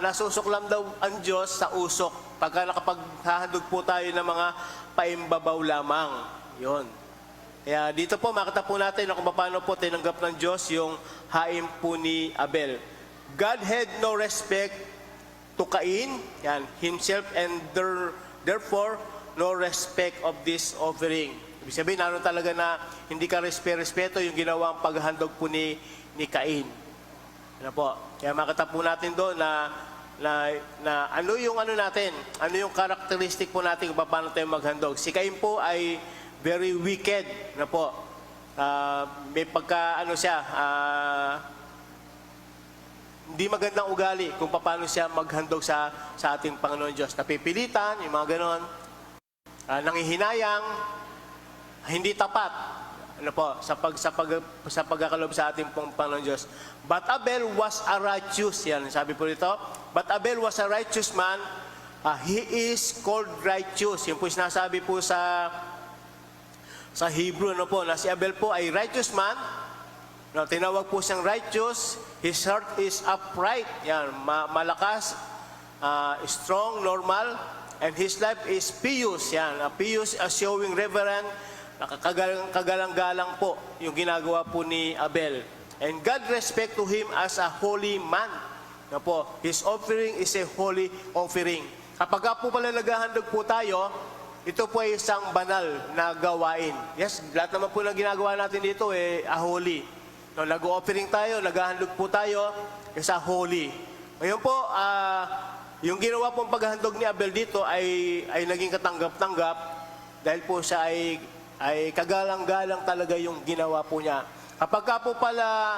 Nasusuklam daw ang Diyos sa usok pagka nakapaghahandog po tayo ng mga paimbabaw lamang. Yon. Kaya dito po makita po natin kung paano po tinanggap ng Diyos yung hain po ni Abel. God had no respect to Cain, yan, himself, and therefore no respect of this offering. Ibig sabihin, naroon talaga na hindi ka respeto yung ginawang paghandog po ni Cain. Ano po? Kaya makita po natin doon na ano yung ano yung characteristic po natin kung paano tayo maghandog. Si Cain po ay very wicked na po. May pagka hindi magandang ugali kung paano siya maghandog sa ating Panginoon Diyos. Napipilitan, yung mga ganon. Nanghihinayang, hindi tapat. Ano po, sa pagkakalob sa ating Panginoon Diyos. But Abel was a righteous, yan, sabi po dito. But Abel was a righteous man. He is called righteous. Yung po sinasabi po sa Hebrew, ano po, na si Abel po ay righteous man. No, tinawag po siyang righteous. His heart is upright. Yan, malakas, strong, normal. And his life is pious. Yan, pious, showing reverent, kagalang-galang po yung ginagawa po ni Abel. And God respect to him as a holy man. No po, his offering is a holy offering. Kapag po pala naghahandog po tayo, ito po ay isang banal na gawain. Yes, lahat naman po na ginagawa natin dito holy. No, nag-offering tayo, naghahandog po tayo, isa holy. Ngayon po, yung ginawa pong paghahandog ni Abel dito ay naging katanggap-tanggap dahil po siya ay kagalang-galang talaga yung ginawa po niya. Kapag po pala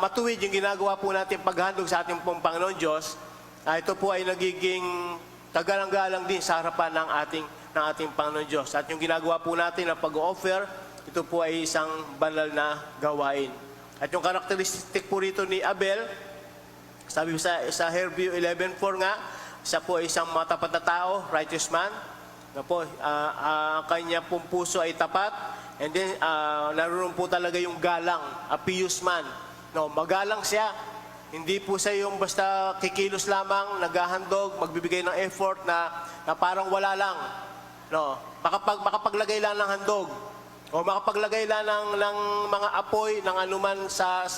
matuwid yung ginagawa po natin paghandog sa ating pong Panginoon Diyos, ito po ay nagiging kagalang-galang din sa harapan ng ating Panginoon Diyos. At yung ginagawa po natin na pag-offer, ito po ay isang banal na gawain. At yung karakteristik po rito ni Abel, sabi sa Hebrew 11:4 nga, siya po ay isang matapat na tao, righteous man. Na po, ang kanya pong puso ay tapat. And then, naroon po talaga yung galang, a pious man. No, magalang siya. Hindi po siya yung basta kikilos lamang, naghahandog, magbibigay ng effort na parang wala lang. No, makapaglagay lang ng handog. O makapaglagay lang ng mga apoy, ng anuman sa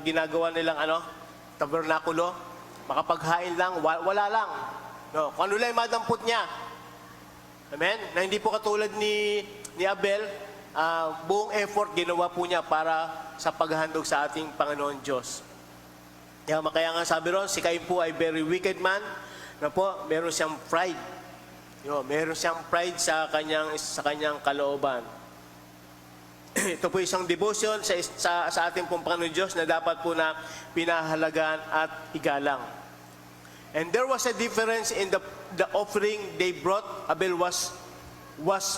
ginagawa nilang tabernakulo. Makapaghain lang, wala lang. No, kung ano lang madampot niya. Amen? Na hindi po katulad ni Abel, buong effort ginawa po niya para sa paghahandog sa ating Panginoon Diyos. Kaya nga sabi ron, si Cain po ay very wicked man, na po, meron siyang pride. Meron siyang pride sa kanyang kalooban. Ito po isang devotion sa ating pong Panginoon Diyos na dapat po na pinahalagaan at igalang. And there was a difference in the offering they brought. Abel was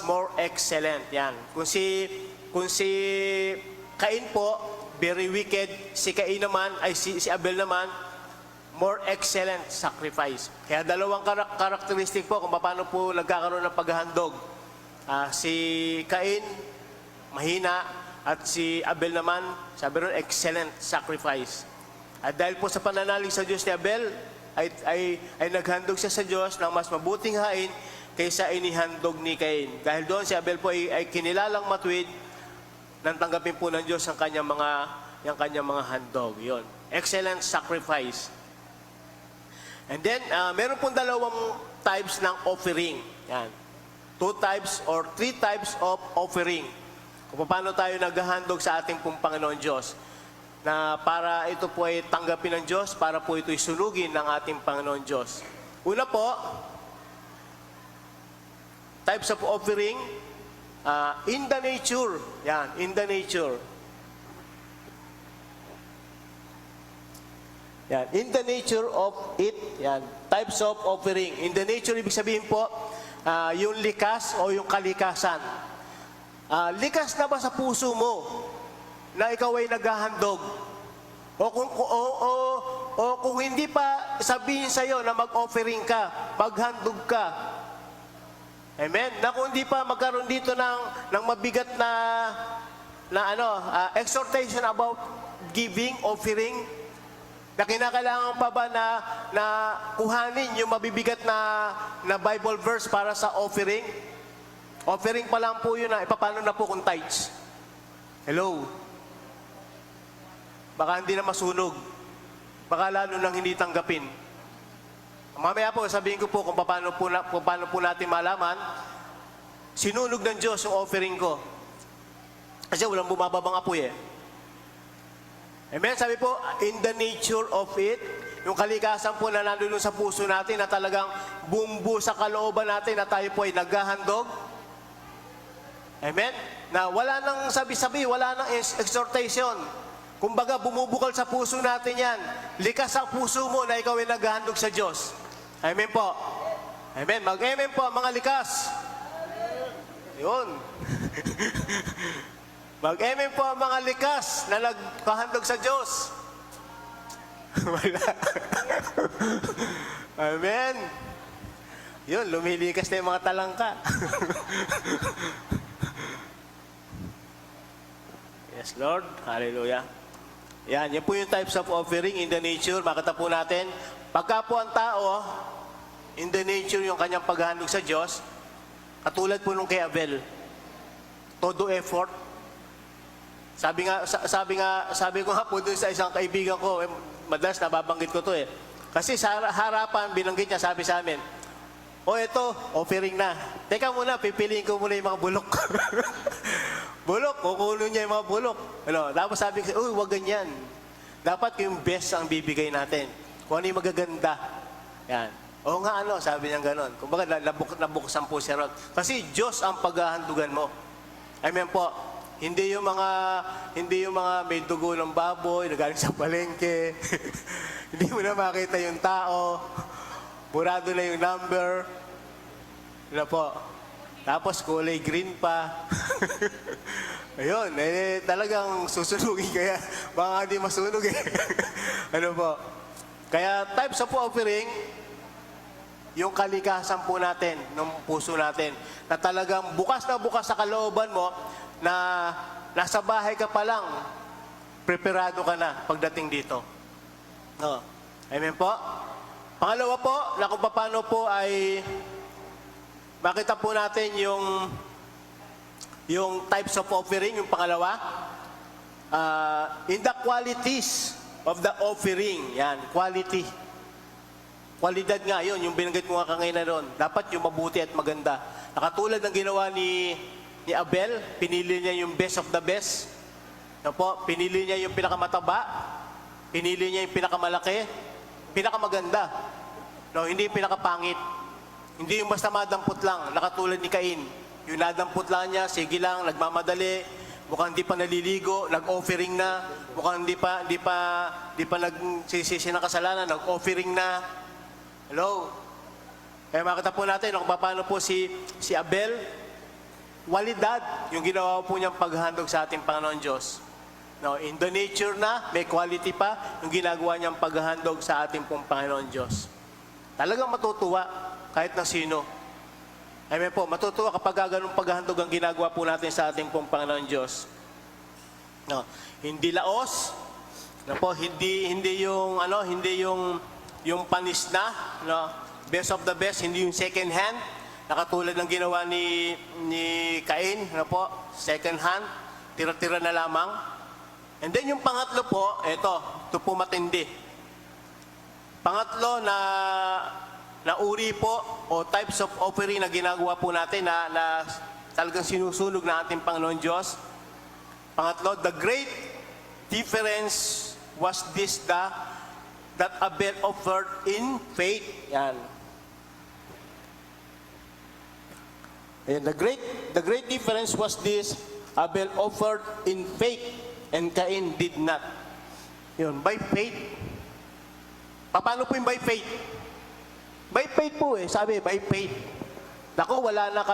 more excellent. Yan. Kung si Cain po, very wicked. Si Cain naman, si Abel naman, more excellent sacrifice. Kaya dalawang karakteristik po kung paano po nagkakaroon ng paghahandog. Si Cain, mahina. At si Abel naman, sabi ron, excellent sacrifice. At dahil po sa pananalig sa Diyos ni Abel, ay naghandog siya sa Diyos ng mas mabuting hain kaysa inihandog ni Cain. Dahil doon si Abel po ay kinilalang matuwid nang tanggapin po ng Diyos ang kanyang mga handog. Yun. Excellent sacrifice. And then, meron pong dalawang types ng offering. Yan. 2 types or 3 types of offering. Kung paano tayo naghahandog sa ating pong Panginoon Diyos. Na para ito po ay tanggapin ng Diyos, para po ito'y sunugin ng ating Panginoon Diyos. Una po, types of offering, in the nature. Yan, in the nature. Yan, in the nature of it. Yan, types of offering. In the nature, ibig sabihin po, yung likas o yung kalikasan. Likas na ba sa puso mo na ikaw ay naghahandog? O kung hindi pa sabihin sa iyo na mag-offering ka, maghandog ka. Amen? Na kung hindi pa magkaroon dito ng mabigat na exhortation about giving, offering, na kinakailangan pa ba na kuhanin yung mabibigat na Bible verse para sa offering? Offering pa lang po yun na, paano na po kung tithes? Hello? Baka hindi na masunog. Baka lalo nang hindi tanggapin. Mamaya po, sabihin ko po kung paano po natin malaman, sinunog ng Diyos yung offering ko. Kasi walang bumababang apoy eh. Amen? Sabi po, in the nature of it, yung kalikasan po na nandun sa puso natin na talagang bumbu sa kalooban natin na tayo po ay naghahandog. Amen? Na wala nang sabi-sabi, wala nang exhortation. Kumbaga, bumubukal sa puso natin yan. Likas ang puso mo na ikaw ay naghahandog sa Diyos. Amen po. Amen. Mag-amen po, mga likas. Yun. Mag-amen po ang mga likas na naghahandog sa Diyos. Wala. Amen. Yun, lumilikas na yung mga talangka. Yes, Lord. Hallelujah. Yan po yung types of offering in the nature. Makita po natin, pagka po ang tao, in the nature yung kanyang paghahandog sa Diyos, katulad po nung kay Abel, todo effort. Sabi ko nga po dun sa isang kaibigan ko, madalas nababanggit ko to eh. Kasi sa harapan, binanggit niya, sabi sa amin, ito, offering na. Teka muna, pipiliin ko muna yung mga bulok. Bulok, kukulo niya yung mga bulok. Tapos sabi ko, huwag ganyan. Dapat yung best ang bibigay natin. Kung ano yung magaganda. Yan. Oo nga sabi niya gano'n. Kumbaga, nabuksan po siya ron. Kasi Diyos ang paghahandugan mo. Amen po. Hindi yung mga may dugo ng baboy, nagaling sa palengke. Hindi mo na makita yung tao. Burado na yung number. Po. Tapos kulay green pa. Ayun, talagang susunugin kaya baka hindi masunog eh. Po. Kaya types of offering, yung kalikasan po natin, ng puso natin, na talagang bukas na bukas sa kalooban mo, na nasa bahay ka pa lang, preparado ka na pagdating dito. Amen po? Pangalawa po, na kung paano po ay makita po natin yung types of offering, yung pangalawa. In the qualities of the offering. Yan, quality. Kwalidad nga yun, yung binanggit mo nga kanina doon. Dapat yung mabuti at maganda. Nakatulad ng ginawa ni Abel, pinili niya yung best of the best. Pinili niya yung pinakamataba, pinili niya yung pinakamalaki, pinakamaganda. Hindi yung pinakapangit. Hindi yung basta madampot lang, nakatulad ni Cain. Yung nadampot lang niya, sige lang, nagmamadali, mukhang hindi pa naliligo, nag-offering na, mukhang hindi pa nagsisisi ng kasalanan, nag-offering na. Hello? Kaya makita po natin kung paano po si Abel, walidad yung ginawa po niyang paghandog sa ating Panginoon Diyos. In the nature na, may quality pa yung ginagawa niyang paghandog sa ating pong Panginoon Diyos. Talagang matutuwa kahit ng sino. Amen po, matutuwa kapag ganung paghandog ang ginagawa po natin sa ating pong Panginoon Diyos. No, hindi laos. No po, hindi yung yung panis na, no? Best of the best, hindi yung second hand. Nakatulad ng ginawa ni Cain, no po? Second hand, tira-tira na lamang. And then yung pangatlo po, ito po matindi. Pangatlo na uri po o types of offering na ginagawa po natin na talagang sinusunog na ating Panginoon Diyos. Pangatlo, the great difference was this that Abel offered in faith. Yan. And the great difference was this, Abel offered in faith and Cain did not. Yun, by faith. Paano po yung by faith? By faith po sabi, by faith. Naku, wala na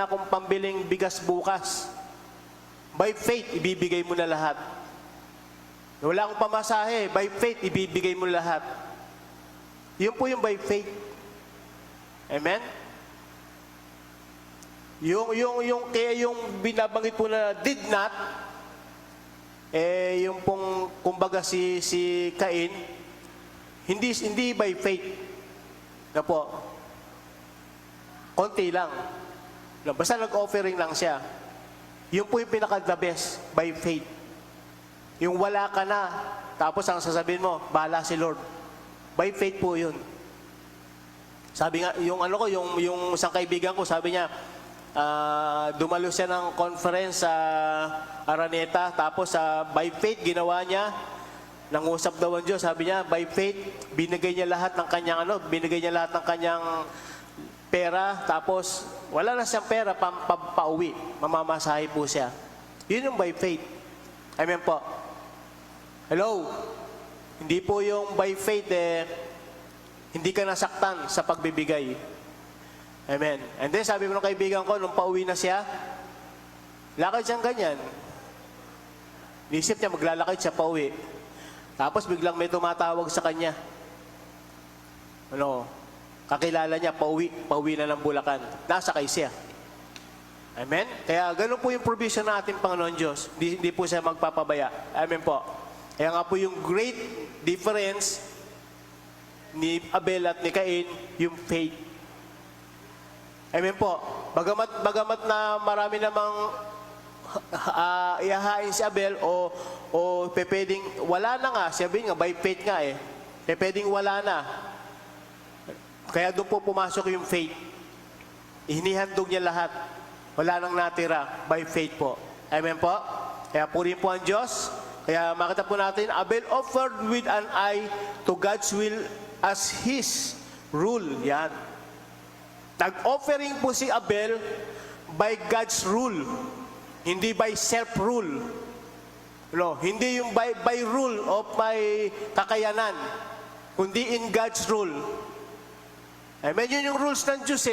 akong pambiling bigas bukas. By faith, ibibigay mo na lahat. Wala akong pamasahe, by faith, ibibigay mo lahat. Yun po yung by faith. Amen? Kaya yung binabanggit po na did not, yung pong, kumbaga si Cain, hindi by faith. Na po, konti lang. Basta nag-offering lang siya. Yun po yung pinaka-the best, by faith. Yung wala ka na, tapos ang sasabihin mo, bahala si Lord. By faith po yun. Sabi nga, yung isang kaibigan ko, sabi niya, dumalo siya ng conference sa Araneta, tapos by faith ginawa niya, nangusap daw ang Diyos, sabi niya, by faith binigay niya lahat ng kanyang pera, tapos wala na siyang pera pauwi, mamamasahe po siya. Yun yung by faith. Amen po. Hello? Hindi po yung by faith hindi ka nasaktan sa pagbibigay. Amen. And then sabi ko ng kaibigan ko, nung pauwi na siya, lakad siyang ganyan. Nisip niya, maglalakad siya pauwi. Tapos biglang may tumatawag sa kanya. Kakilala niya, pauwi na ng Bulacan. Nasakay siya. Amen? Kaya ganun po yung provision ng ating Panginoon Diyos. Hindi po siya magpapabaya. Amen po. Kaya nga po yung great difference ni Abel at ni Cain, yung faith. Amen po. Bagamat na marami namang ihahain si Abel o pwedeng wala na nga, sabi nga, by faith nga pwedeng wala na. Kaya doon po pumasok yung faith. Hinihandog niya lahat. Wala nang natira, by faith po. Amen po. Kaya purihin po ang Diyos. Kaya makita po natin, Abel offered with an eye to God's will as His rule. Yan. Nag-offering po si Abel by God's rule, hindi by self-rule. Hindi yung by rule o by kakayanan, kundi in God's rule. Amen? Yun yung rules ng Diyos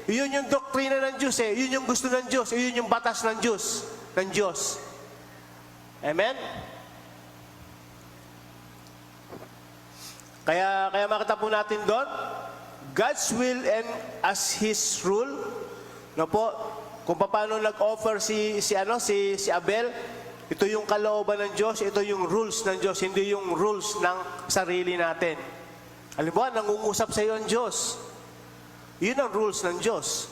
Yun yung doktrina ng Diyos Yun yung gusto ng Diyos. Yun yung batas ng Diyos. Amen? Kaya makita po natin doon, God's will and as His rule, kung paano nag-offer si Abel, ito yung kalooban ng Diyos, ito yung rules ng Diyos, hindi yung rules ng sarili natin. Halimbawa, nangungusap sa iyo ang Diyos. Yun ang rules ng Diyos.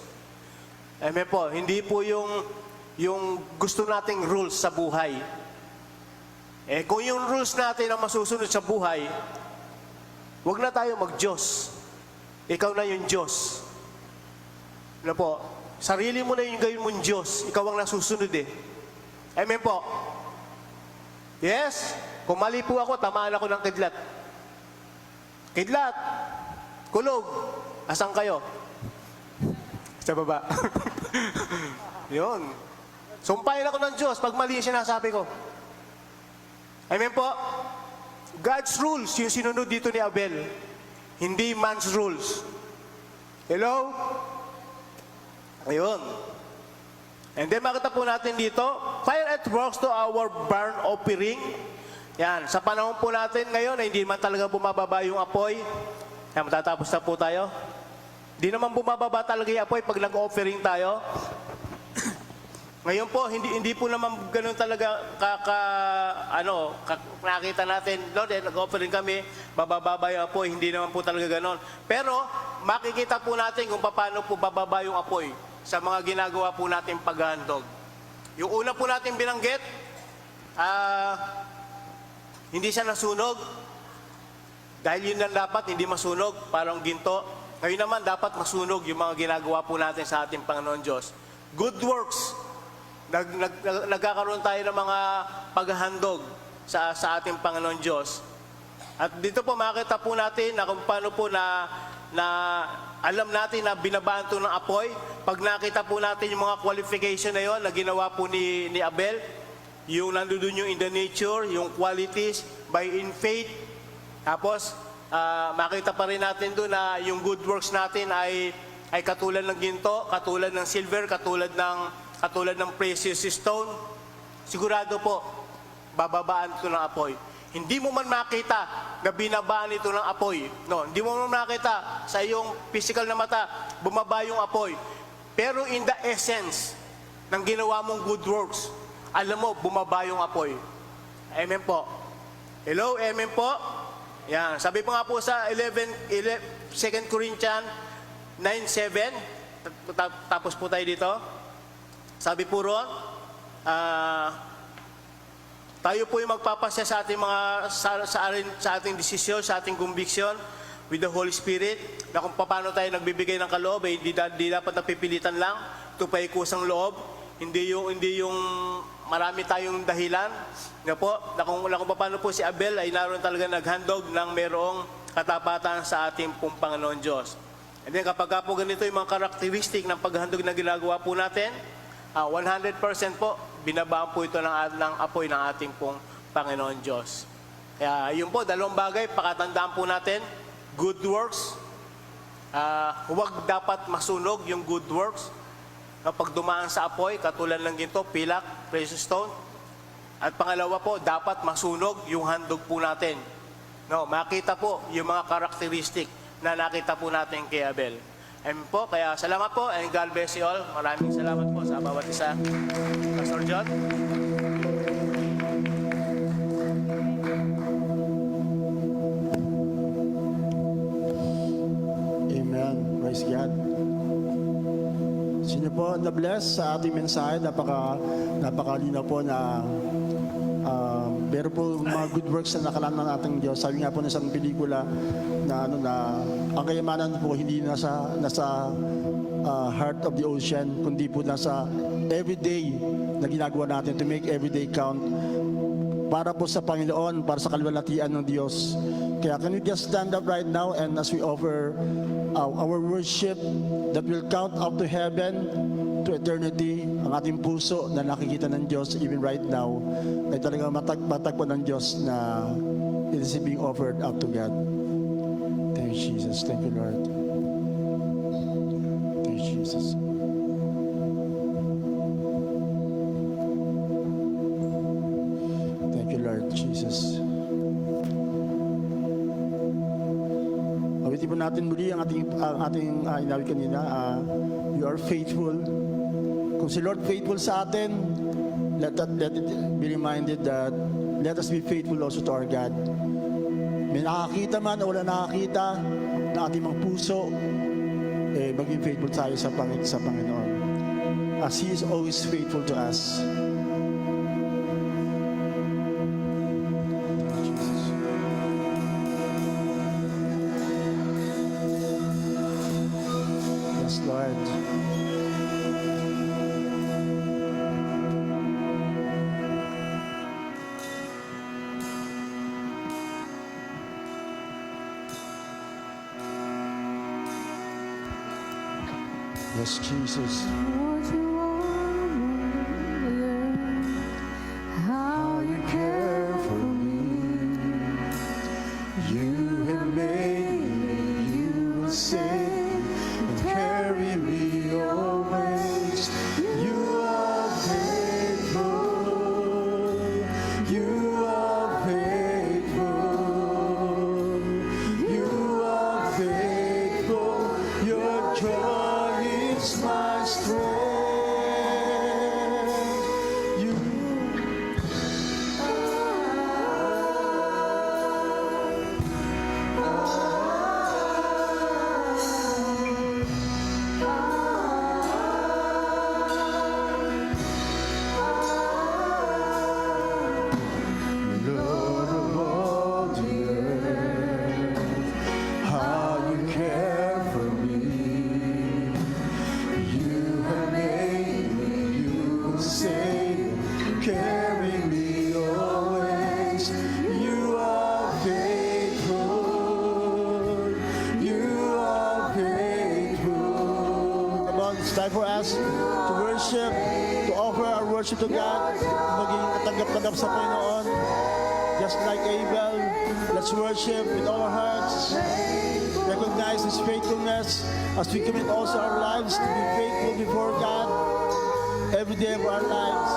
Amen po, hindi po yung gusto nating rules sa buhay. Kung yung rules natin ang masusunod sa buhay, huwag na tayo mag-Diyos. Ikaw na yung Diyos. Sarili mo na yung gawin mong Diyos. Ikaw ang nasusunod Amen po. Yes? Kung mali po ako, tamaan ako ng kidlat. Kidlat! Kulog! Asan kayo? Sa baba. Yun. Sumpahin ako ng Diyos pag mali yung sinasabi ko. Amen po. God's rules yung sinunod dito ni Abel. Hindi man's rules. Hello? Ayun. And then makita po natin dito, fire at works to our burnt offering. Yan, sa panahon po natin ngayon, hindi man talaga bumababa yung apoy. Yan, matatapos na po tayo. Hindi naman bumababa talaga yung apoy pag nag-offering tayo. Ngayon po, hindi po naman ganun talaga nakita natin, Lord, nag-offering kami, bababa yung apoy, hindi naman po talaga ganun. Pero makikita po natin kung paano po bababa yung apoy sa mga ginagawa po natin paghahandog. Yung una po natin binanggit, hindi siya nasunog. Dahil yun lang dapat, hindi masunog, parang ginto. Ngayon naman, dapat masunog yung mga ginagawa po natin sa ating Panginoon Diyos. Good works. Nagkakaroon tayo ng mga paghahandog sa ating Panginoon Diyos. At dito po makita po natin na kung paano po na alam natin na binabaan ito ng apoy. Pag nakita po natin yung mga qualification na yon na ginawa po ni Abel, yung nandun yung in the nature, yung qualities, by in faith. Tapos, makita pa rin natin doon na yung good works natin ay katulad ng ginto, katulad ng silver, katulad ng precious stone. Sigurado po, bababaan ito ng apoy. Hindi mo man makita na binabaan ito ng apoy. No, hindi mo man makita sa iyong physical na mata, bumaba yung apoy. Pero in the essence ng ginawa mong good works, alam mo, bumaba yung apoy. Amen po. Hello, amen po. Yan, sabi po nga po sa 2 Corinthians 9:7, tapos po tayo dito. Sabi po ron, tayo po yung magpapasya sa ating sa ating desisyon, sa ating conviction with the Holy Spirit, na kung paano tayo nagbibigay ng kaloob, hindi dapat napipilitan lang, ito pa kusang loob, hindi yung marami tayong dahilan, na kung paano po si Abel ay naroon talaga naghandog ng merong katapatan sa ating pong Panginoon Diyos. And then kapag po ganito yung mga karakteristik ng paghandog na ginagawa po natin, 100% po, binabaan po ito ng apoy ng ating pong Panginoon Diyos. Kaya yun po, dalawang bagay, pakatandaan po natin, good works. Huwag dapat masunog yung good works. Kapag dumaan sa apoy, katulad ng ginto, pilak, precious stone. At pangalawa po, dapat masunog yung handog po natin. No, makita po yung mga karakteristik na nakita po natin kay Abel. Amen po, kaya salamat po and God bless you all. Maraming salamat po sa bawat isa. Pastor John. Amen. Praise God. Sino po na-bless sa ating mensahe? Napakalinaw po na pero po mga good works na nakalaan ng ating Diyos. Sabi nga po ng isang pelikula na ang kayamanan po hindi nasa heart of the ocean, kundi po nasa everyday na ginagawa natin to make everyday count para po sa Panginoon, para sa kaluwalhatian ng Diyos. Kaya can we just stand up right now and as we offer our worship that will count up to heaven, to eternity, ang ating puso na nakikita ng Diyos even right now ay talagang matagpo ng Diyos na it is being offered up to God. Thank you, Jesus. Thank you, Lord. Thank you, Jesus. Thank you, Lord Jesus. Awitin po natin muli ang ating inawit kanina. You are faithful. Kung si Lord faithful sa atin, let it be reminded that let us be faithful also to our God. May nakakita man o wala nakakita na ating mga puso, maging faithful tayo sa Panginoon. As He is always faithful to us. Yes, Lord. Yes, Jesus. How you care for me. You have made me, you will save and carry me always. You are faithful, you are faithful, you are faithful, your joy is my strength. time for us to worship, to offer our worship to God, maging katanggap-tanggap sa Panginoon. Just like Abel, let's worship with all our hearts. Recognize His faithfulness as we commit also our lives to be faithful before God every day of our lives.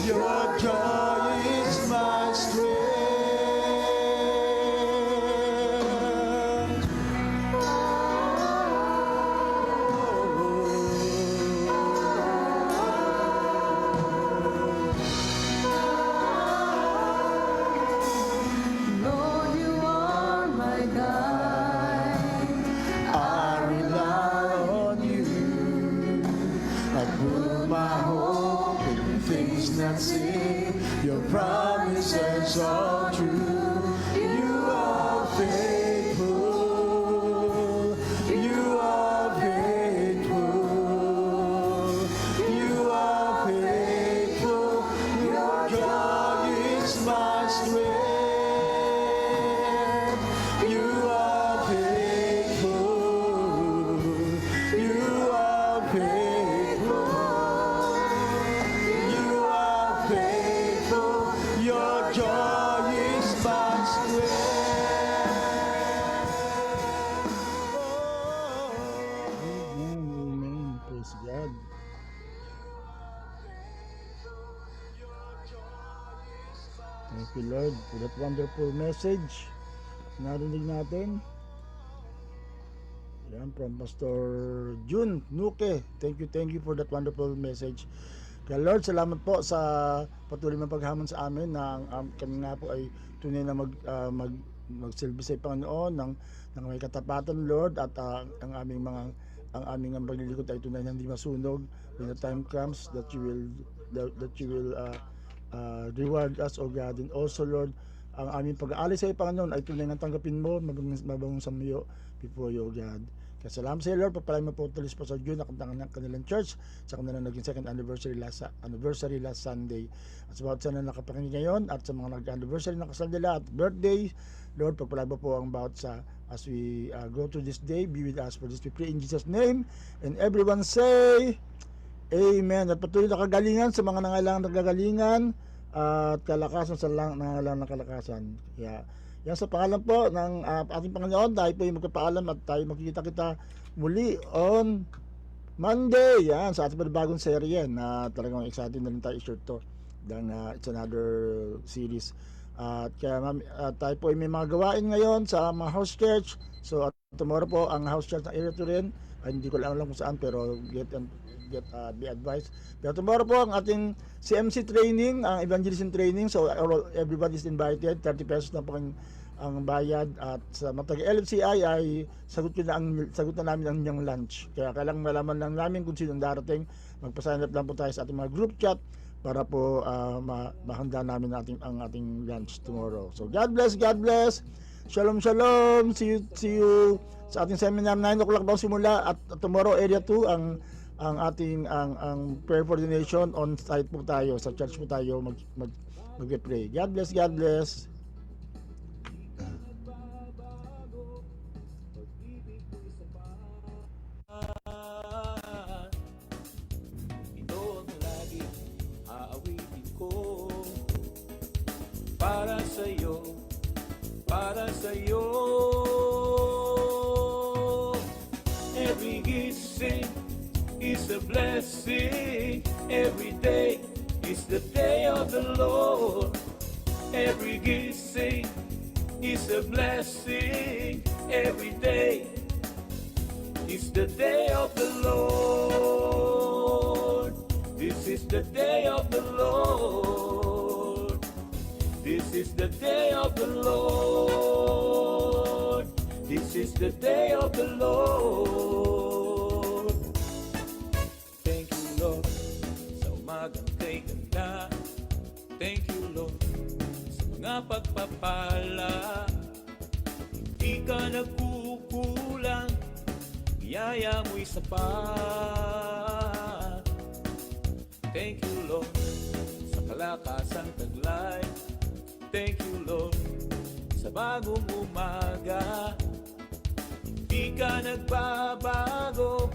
Your joy is my strength. Lord, you are my guide. I rely on you. I put my hope in things not seen. Your promises are true. You are faithful. You are faithful. You are faithful. Your joy is my strength. You are faithful. You are faithful. You are faithful. Your joy is my strength. Amen. Praise God. Thank you, Lord, for that wonderful message. Narinig natin. Yan, from Pastor June Nuke. Thank you for that wonderful message. Kaya Lord, salamat po sa patuloy na paghamon sa amin na kami nga po ay tunay na magsilbi sa Panginoon ng may katapatan, Lord, at ang aming paglilingkod ay tunay na hindi masunog when the time comes that you will reward us, O God. And also, Lord, ang aming pag-aalis sa iyo, Panginoon, ay tunay na tanggapin mo, mabangong samiyo before you, O God. Kaya salamat sa iyo, Lord, pagpalay mo po tulis pa sa June na kanilang church sa kanilang naging second anniversary last Sunday. At sa bawat sana nakapakinggan ngayon at sa mga nag-anniversary ng kasal nila at birthday, Lord, pagpalay mo po ang bawat sa as we go through this day. Be with us for this we pray in Jesus' name. And everyone say, Amen. At patuloy na kagalingan sa mga nangailangan ng kagalingan at kalakasan sa nangailangan ng kalakasan. Kaya yan sa pangalan po ng ating Panginoon, tayo po yung magpapaalam at tayo makikita-kita muli on Monday. Yan, sa ating bagong serye na talagang excited na rin tayo i-short to. Dahil it's another series. At kaya tayo po ay may mga gawain ngayon sa mga house church. So tomorrow po ang house church ng area to rin. Hindi ko lang kung saan, pero be advised. Pero tomorrow po ang ating CMC training, ang evangelism training. So everybody is invited. 30 pesos na po ang bayad. At sa matag LFCI ay sagot na namin ang inyong lunch. Kaya kailangan malaman lang namin kung sino ang darating. Magpasign up lang po tayo sa ating mga group chat para po mahanda namin ang ating lunch tomorrow. So God bless. Shalom. See you sa ating seminar 9 o'clock daw simula at tomorrow area 2 ang ating prayer for the nation on site po tayo sa church po tayo mag-pray. God bless. Ito ang lagi aawitin ko para sa'yo. Every gising is a blessing. Every day is the day of the Lord. Every gising is a blessing. Every day is the day of the Lord. This is the day of the Lord. This is the day of the Lord. This is the day of the Lord. Thank you, Lord, sa umagang kay ganda. Thank you, Lord, sa mga pagpapala. Hindi ka nagkukulang, biyaya mo'y sapat. Thank you, Lord, sa kalakasang taglay. Thank you, Lord, sa bagong umaga. Di ka nagbabago,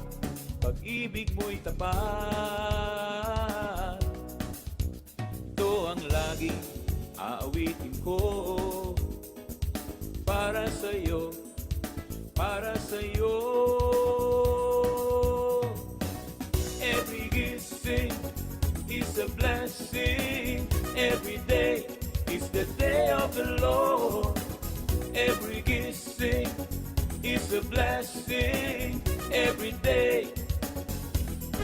pag-ibig mo'y tapat. Ito ang laging aawitin ko para sa'yo, para sa'yo. Every gising is a blessing. Every day is the day of the Lord. Every gising is a blessing. Every day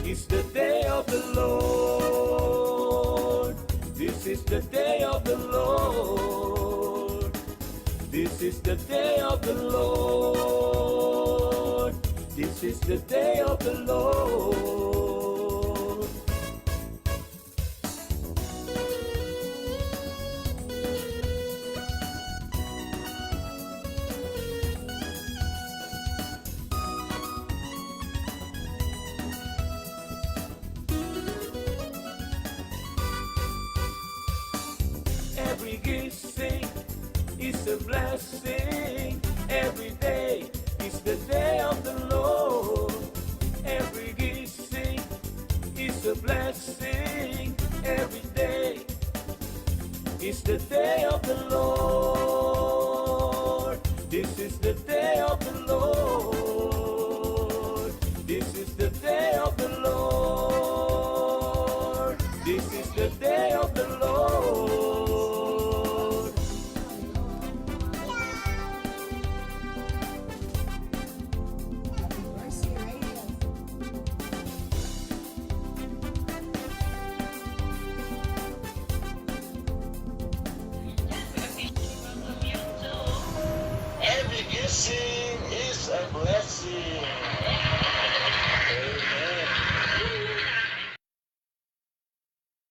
is the day of the Lord. This is the day of the Lord. This is the day of the Lord. This is the day of the Lord. Every gising is a blessing. Every day is the day of the Lord. Every gising is a blessing. Every day is the day of the Lord. This is the day of the Lord. This is the day of the Lord. This is the day of the Lord. Every gising is a blessing.